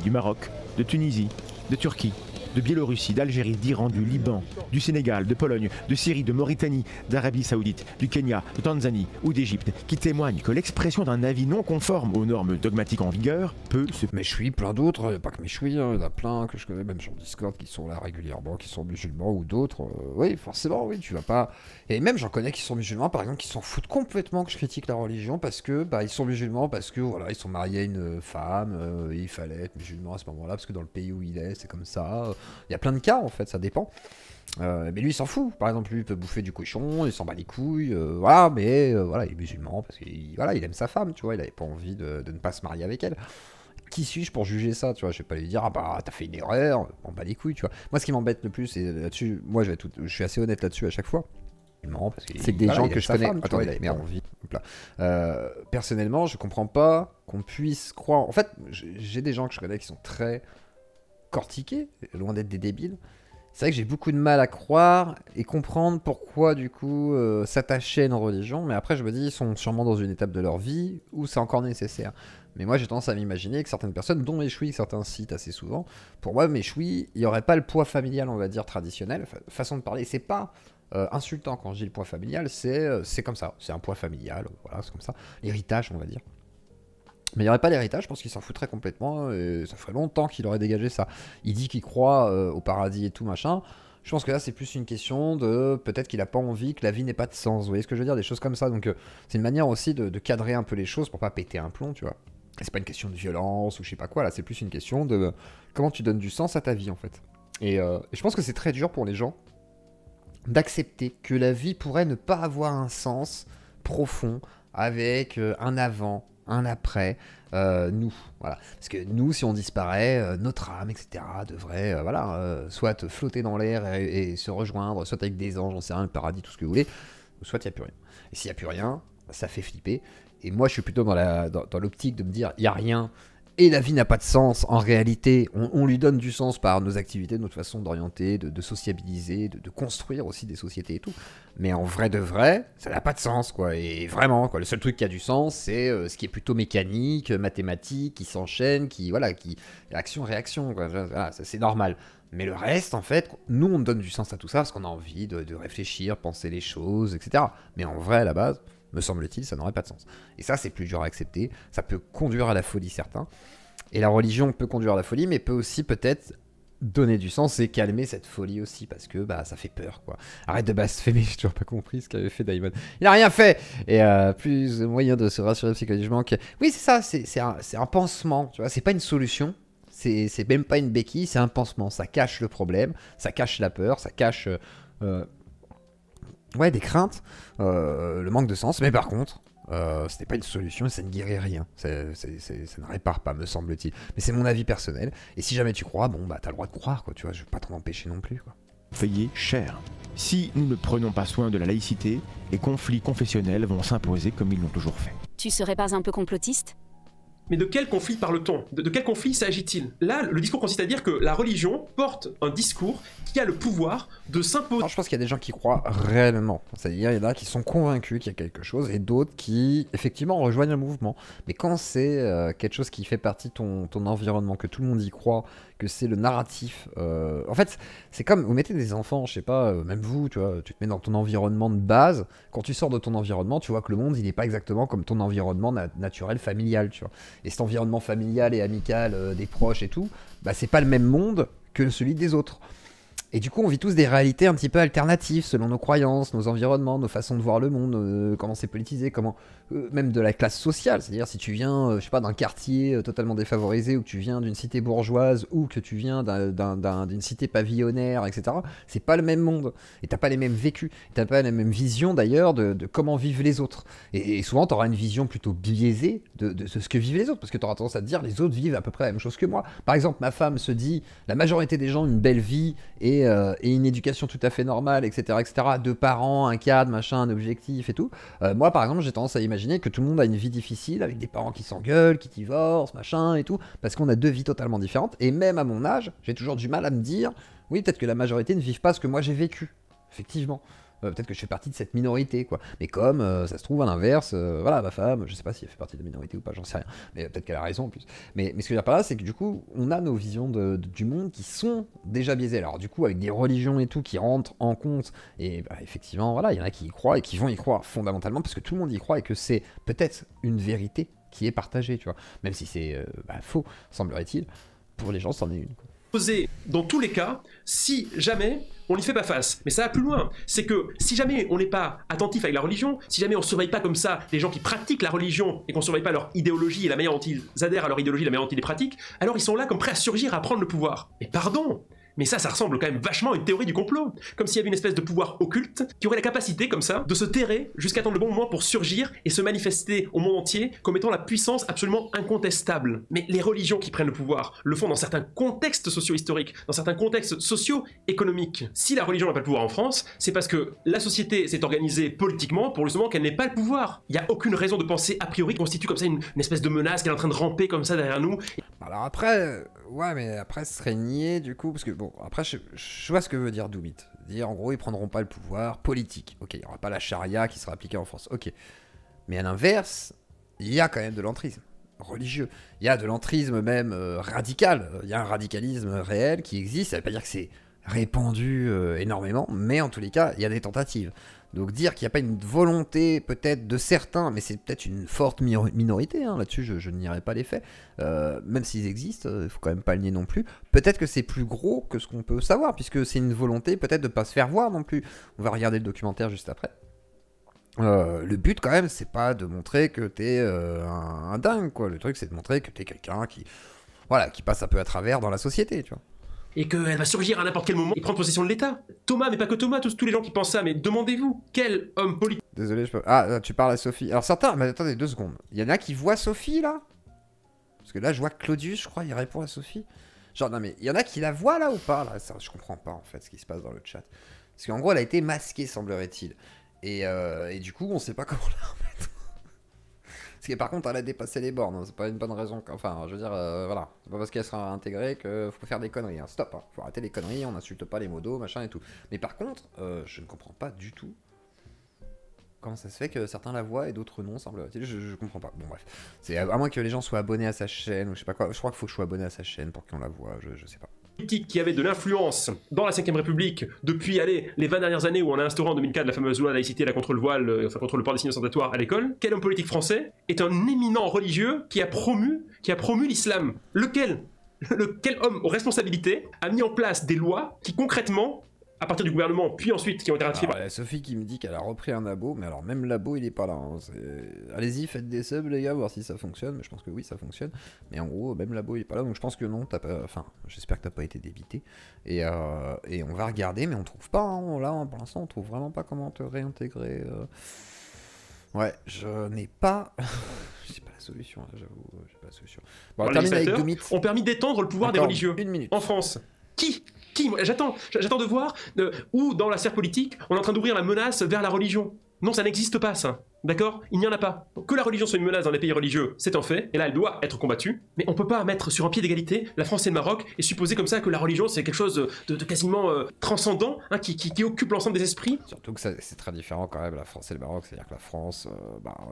du Maroc, de Tunisie, de Turquie, de Biélorussie, d'Algérie, d'Iran, du Liban, du Sénégal, de Pologne, de Syrie, de Mauritanie, d'Arabie Saoudite, du Kenya, de Tanzanie ou d'Égypte, qui témoignent que l'expression d'un avis non conforme aux normes dogmatiques en vigueur peut se... Méchoui, plein d'autres, pas que Méchoui, hein, il y en a plein que je connais même sur Discord qui sont là régulièrement, qui sont musulmans ou d'autres. Oui, forcément, oui, tu vas pas... Et même j'en connais qui sont musulmans, par exemple, qui s'en foutent complètement que je critique la religion parce que ils sont musulmans, parce que voilà, ils sont mariés à une femme, il fallait être musulman à ce moment-là, parce que dans le pays où il est, c'est comme ça. Il y a plein de cas en fait, ça dépend. Mais lui il s'en fout, par exemple, lui il peut bouffer du cochon, il s'en bat les couilles, voilà, mais voilà, il est musulman parce qu'il voilà, il aime sa femme, tu vois, il avait pas envie de ne pas se marier avec elle. qui suis-je pour juger ça, tu vois? Je vais pas lui dire, ah bah t'as fait une erreur, on bat les couilles, tu vois. Moi, ce qui m'embête le plus, et là-dessus, moi je suis assez honnête là-dessus à chaque fois. C'est marrant parce que c'est que des gens que je connais. Attendez, il a envie. Personnellement, je comprends pas qu'on puisse croire. En fait, j'ai des gens que je connais qui sont très cortiqués, loin d'être des débiles. C'est vrai que j'ai beaucoup de mal à croire et comprendre pourquoi du coup s'attacher à une religion, mais après je me dis ils sont sûrement dans une étape de leur vie où c'est encore nécessaire. Mais moi j'ai tendance à m'imaginer que certaines personnes, dont Méchoui, que certains citent assez souvent, pour moi Méchoui, il n'y aurait pas le poids familial, on va dire, traditionnel, façon de parler, c'est pas insultant quand je dis le poids familial, c'est comme ça, c'est un poids familial, voilà, c'est comme ça, l'héritage on va dire. Mais il n'y aurait pas l'héritage, je pense qu'il s'en foutrait complètement, et ça ferait longtemps qu'il aurait dégagé ça. Il dit qu'il croit au paradis et tout machin, je pense que là c'est plus une question de peut-être qu'il n'a pas envie que la vie n'ait pas de sens, vous voyez ce que je veux dire, des choses comme ça, donc c'est une manière aussi de cadrer un peu les choses pour pas péter un plomb, tu vois. Et c'est pas une question de violence ou je sais pas quoi, là c'est plus une question de comment tu donnes du sens à ta vie en fait. Et je pense que c'est très dur pour les gens d'accepter que la vie pourrait ne pas avoir un sens profond avec un avant, un après, nous, voilà. Parce que nous, si on disparaît, notre âme, etc., devrait, soit flotter dans l'air et se rejoindre, soit avec des anges, j'en sais rien, le paradis, tout ce que vous voulez, soit il n'y a plus rien. Et s'il n'y a plus rien, ça fait flipper. Et moi, je suis plutôt dans l'optique de me dire, il n'y a rien, et la vie n'a pas de sens. En réalité, on lui donne du sens par nos activités, notre façon d'orienter, de sociabiliser, de construire aussi des sociétés et tout. Mais en vrai de vrai, ça n'a pas de sens, quoi. Et vraiment, quoi. Le seul truc qui a du sens, c'est ce qui est plutôt mécanique, mathématique, qui s'enchaîne, qui action-réaction, quoi. Voilà, ça, c'est normal. Mais le reste, en fait, nous, on donne du sens à tout ça parce qu'on a envie de réfléchir, penser les choses, etc. Mais en vrai, à la base, me semble-t-il, ça n'aurait pas de sens. Et ça, c'est plus dur à accepter. Ça peut conduire à la folie, certains. Et la religion peut conduire à la folie, mais peut aussi peut-être donner du sens et calmer cette folie aussi, parce que bah ça fait peur, quoi. Arrête de blasphémer, j'ai toujours pas compris ce qu'avait fait Daimon. Il a rien fait. Et plus moyen de se rassurer psychologiquement que... Oui, c'est ça, c'est un pansement, tu vois. C'est pas une solution. C'est même pas une béquille, c'est un pansement. Ça cache le problème, ça cache la peur, ça cache... des craintes, le manque de sens, mais par contre, ce n'est pas une solution et ça ne guérit rien. Ça ne répare pas, me semble-t-il. Mais c'est mon avis personnel. Et si jamais tu crois, bon, bah, t'as le droit de croire, quoi. Tu vois, je vais pas t'en empêcher non plus, quoi. Payer cher. Si nous ne prenons pas soin de la laïcité, les conflits confessionnels vont s'imposer comme ils l'ont toujours fait. Tu serais pas un peu complotiste ? Mais de quel conflit parle-t-on ? De quel conflit s'agit-il ? Là, le discours consiste à dire que la religion porte un discours qui a le pouvoir de s'imposer. Je pense qu'il y a des gens qui croient réellement. C'est-à-dire, il y en a qui sont convaincus qu'il y a quelque chose et d'autres qui, effectivement, rejoignent le mouvement. Mais quand c'est quelque chose qui fait partie de ton environnement, que tout le monde y croit, que c'est le narratif... En fait, c'est comme, vous mettez des enfants, je sais pas, même vous, tu vois, tu te mets dans ton environnement de base. Quand tu sors de ton environnement, tu vois que le monde, il n'est pas exactement comme ton environnement naturel, familial, tu vois. Et cet environnement familial et amical des proches et tout, bah c'est pas le même monde que celui des autres. Et du coup, on vit tous des réalités un petit peu alternatives selon nos croyances, nos environnements, nos façons de voir le monde, comment c'est politisé, comment même de la classe sociale. C'est-à-dire si tu viens, je sais pas, d'un quartier totalement défavorisé, ou que tu viens d'une cité bourgeoise, ou que tu viens d'une cité pavillonnaire, etc. C'est pas le même monde. Et t'as pas les mêmes vécus. T'as pas la même vision d'ailleurs de comment vivent les autres. Et souvent, t'auras une vision plutôt biaisée de ce que vivent les autres, parce que t'auras tendance à te dire les autres vivent à peu près la même chose que moi. Par exemple, ma femme se dit la majorité des gens ont une belle vie et une éducation tout à fait normale, etc., etc., 2 parents, un cadre, machin, un objectif et tout. Moi, par exemple, j'ai tendance à imaginer que tout le monde a une vie difficile, avec des parents qui s'engueulent, qui divorcent, machin et tout, parce qu'on a 2 vies totalement différentes. Et même à mon âge, j'ai toujours du mal à me dire, oui, peut-être que la majorité ne vivent pas ce que moi j'ai vécu. Effectivement. Peut-être que je fais partie de cette minorité, quoi. Mais comme ça se trouve à l'inverse, voilà, ma femme, je sais pas si elle fait partie de la minorité ou pas, j'en sais rien. Mais peut-être qu'elle a raison en plus. Mais ce que je veux dire par là, c'est que du coup, on a nos visions du monde qui sont déjà biaisées. Alors du coup, avec des religions et tout qui rentrent en compte, et bah, effectivement, voilà, il y en a qui y croient et qui vont y croire fondamentalement parce que tout le monde y croit et que c'est peut-être une vérité qui est partagée, tu vois. Même si c'est faux, semblerait-il, pour les gens, c'en est une, quoi. Posé dans tous les cas, si jamais on n'y fait pas face. Mais ça va plus loin. C'est que si jamais on n'est pas attentif avec la religion, si jamais on ne surveille pas comme ça les gens qui pratiquent la religion et qu'on ne surveille pas leur idéologie et la manière dont ils adhèrent à leur idéologie, la manière dont ils les pratiquent, alors ils sont là comme prêts à surgir, à prendre le pouvoir. Mais pardon, Mais ça ressemble quand même vachement à une théorie du complot. Comme s'il y avait une espèce de pouvoir occulte qui aurait la capacité, comme ça, de se terrer jusqu'à attendre le bon moment pour surgir et se manifester au monde entier comme étant la puissance absolument incontestable. Mais les religions qui prennent le pouvoir le font dans certains contextes socio-historiques, dans certains contextes socio-économiques. Si la religion n'a pas le pouvoir en France, c'est parce que la société s'est organisée politiquement pour justement qu'elle n'ait pas le pouvoir. Il n'y a aucune raison de penser a priori qu'on constitue comme ça une espèce de menace qui est en train de ramper comme ça derrière nous. Alors après, ouais, mais après ce serait nier du coup, parce que bon, après je vois ce que veut dire Doumit. Dire en gros, ils prendront pas le pouvoir politique. Ok, il n'y aura pas la charia qui sera appliquée en France. Ok. Mais à l'inverse, il y a quand même de l'entrisme religieux. Il y a de l'entrisme même radical. Il y a un radicalisme réel qui existe. Ça veut pas dire que c'est répandu énormément, mais en tous les cas, il y a des tentatives. Donc dire qu'il n'y a pas une volonté peut-être de certains, mais c'est peut-être une forte minorité, hein, là-dessus je nierai pas les faits, même s'ils existent, il faut quand même pas le nier non plus, peut-être que c'est plus gros que ce qu'on peut savoir, puisque c'est une volonté peut-être de pas se faire voir non plus. On va regarder le documentaire juste après. Le but quand même, c'est pas de montrer que t'es un dingue, quoi. Le truc c'est de montrer que t'es quelqu'un qui, voilà, qui passe un peu à travers dans la société, tu vois. Et qu'elle va surgir à n'importe quel moment et prendre possession de l'État. Thomas, mais pas que Thomas, tous les gens qui pensent ça, mais demandez-vous, quel homme politique... Désolé, je peux... Ah, tu parles à Sophie. Alors certains... Mais attendez, 2 secondes. Il y en a qui voient Sophie, là? Parce que là, je vois Claudius, je crois, il répond à Sophie. Genre, non mais, il y en a qui la voient, là, ou pas? Là, ça, je comprends pas, en fait, ce qui se passe dans le chat. Parce qu'en gros, elle a été masquée, semblerait-il. Et du coup, on sait pas comment la remettre. Parce que par contre, elle a dépassé les bornes, hein. C'est pas une bonne raison. Enfin, je veux dire, voilà. C'est pas parce qu'elle sera intégrée qu'il faut faire des conneries. Hein. Stop, hein. Faut arrêter les conneries, on n'insulte pas les modos, machin et tout. Mais par contre, je ne comprends pas du tout comment ça se fait que certains la voient et d'autres non, semble-t-il. Je comprends pas. Bon, bref. C'est à moins que les gens soient abonnés à sa chaîne ou je sais pas quoi. Je crois qu'il faut que je sois abonné à sa chaîne pour qu'on la voie, je sais pas. Qui avait de l'influence dans la 5ème République depuis, allez, les 20 dernières années où on a instauré en 2004 la fameuse loi laïcité, la contre le voile, enfin contre le port des signes ostentatoires à l'école. Quel homme politique français est un éminent religieux qui a promu l'islam? Quel homme aux responsabilités a mis en place des lois qui concrètement, à partir du gouvernement, puis ensuite qui ont été ratifiées par... Sophie qui me dit qu'elle a repris un abo, mais alors même l'abo il est pas là. Hein. Allez-y, faites des subs les gars, voir si ça fonctionne. Mais je pense que oui, ça fonctionne. Mais en gros, même l'abo il est pas là, donc je pense que non. Enfin, j'espère que t'as pas été débité. Et on va regarder, mais on trouve pas. Hein. Là, pour l'instant, on trouve vraiment pas comment te réintégrer. Ouais, je n'ai pas. J'ai pas la solution, j'avoue. J'ai pas la solution. Bon, on termine avec Doumit. Ont permis d'étendre le pouvoir des religieux. Une minute. En France. Qui J'attends de voir où dans la sphère politique on est en train d'ouvrir la menace vers la religion. Non, ça n'existe pas, ça. D'accord? Il n'y en a pas. Que la religion soit une menace dans les pays religieux, c'est un fait, et là elle doit être combattue, mais on peut pas mettre sur un pied d'égalité la France et le Maroc et supposer comme ça que la religion c'est quelque chose de quasiment transcendant, hein, qui occupe l'ensemble des esprits. Surtout que c'est très différent quand même, la France et le Maroc, c'est-à-dire que la France,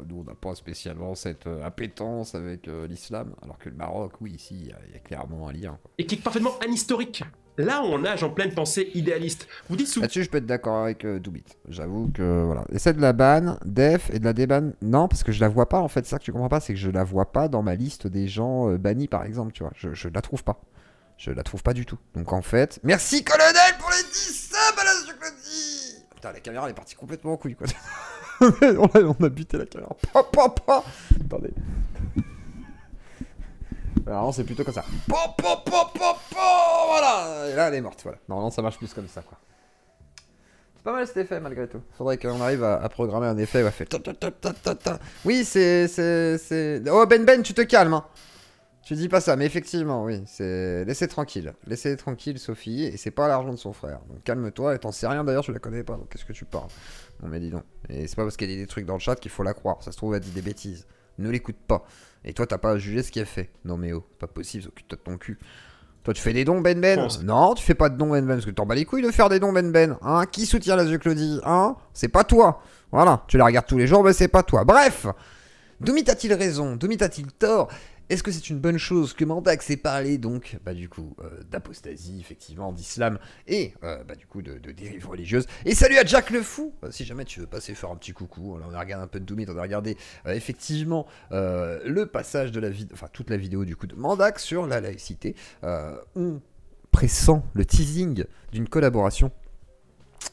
nous on n'a pas spécialement cette appétence avec l'islam, alors que le Maroc, oui, ici, il y a clairement un lien. Quoi. Et qui est parfaitement anhistorique. Là, on nage en pleine pensée idéaliste. Vous dites souvent... Là-dessus, je peux être d'accord avec Doumit. J'avoue que, voilà. Essaie de la ban, def, et de la déban. Non, parce que je la vois pas, en fait. C'est ça que tu comprends pas, c'est que je la vois pas dans ma liste des gens bannis, par exemple, tu vois. Je la trouve pas. Je la trouve pas du tout. Donc, en fait... Merci, colonel, pour les 10 subs à la Claudie. Putain, la caméra, elle est partie complètement en couille, quoi. on a buté la caméra. Attendez. Alors c'est plutôt comme ça. Voilà. Et là elle est morte, voilà. Normalement ça marche plus comme ça, quoi. C'est pas mal cet effet malgré tout. Faudrait qu'on arrive à programmer un effet où elle fait... Oui, c'est... Oh Ben, tu te calmes, hein. Tu dis pas ça, mais effectivement, oui. C'est... Laissez tranquille. Laissez tranquille Sophie, et c'est pas l'argent de son frère. Donc calme-toi, et t'en sais rien d'ailleurs, je la connais pas, donc qu'est-ce que tu parles? Non mais dis donc. Et c'est pas parce qu'elle dit des trucs dans le chat qu'il faut la croire. Ça se trouve, elle dit des bêtises. Ne l'écoute pas. Et toi, t'as pas à juger ce qu'elle fait. Non mais oh, c'est pas possible, occupe-toi de ton cul. Toi, tu fais des dons, Ben? Non, tu fais pas de dons, Ben, parce que t'en bats les couilles de faire des dons, Ben. Hein? Qui soutient la Claudie? Hein? C'est pas toi. Voilà, tu la regardes tous les jours, mais c'est pas toi. Bref, Doumit a-t-il raison? Doumit a-t-il tort? Est-ce que c'est une bonne chose que Mandax ait parlé donc, du coup, d'apostasie, effectivement, d'islam, et, du coup, de dérive religieuse. Et salut à Jack le Fou. Si jamais tu veux passer faire un petit coucou, là, on a regardé un peu de Doumit, on a regardé, effectivement, le passage de la vidéo, enfin, toute la vidéo, du coup, de Mandax sur la laïcité, on pressent le teasing d'une collaboration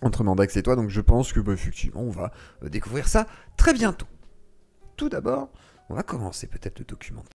entre Mandax et toi, donc je pense que, effectivement, on va découvrir ça très bientôt. Tout d'abord, on va commencer peut-être le documentaire.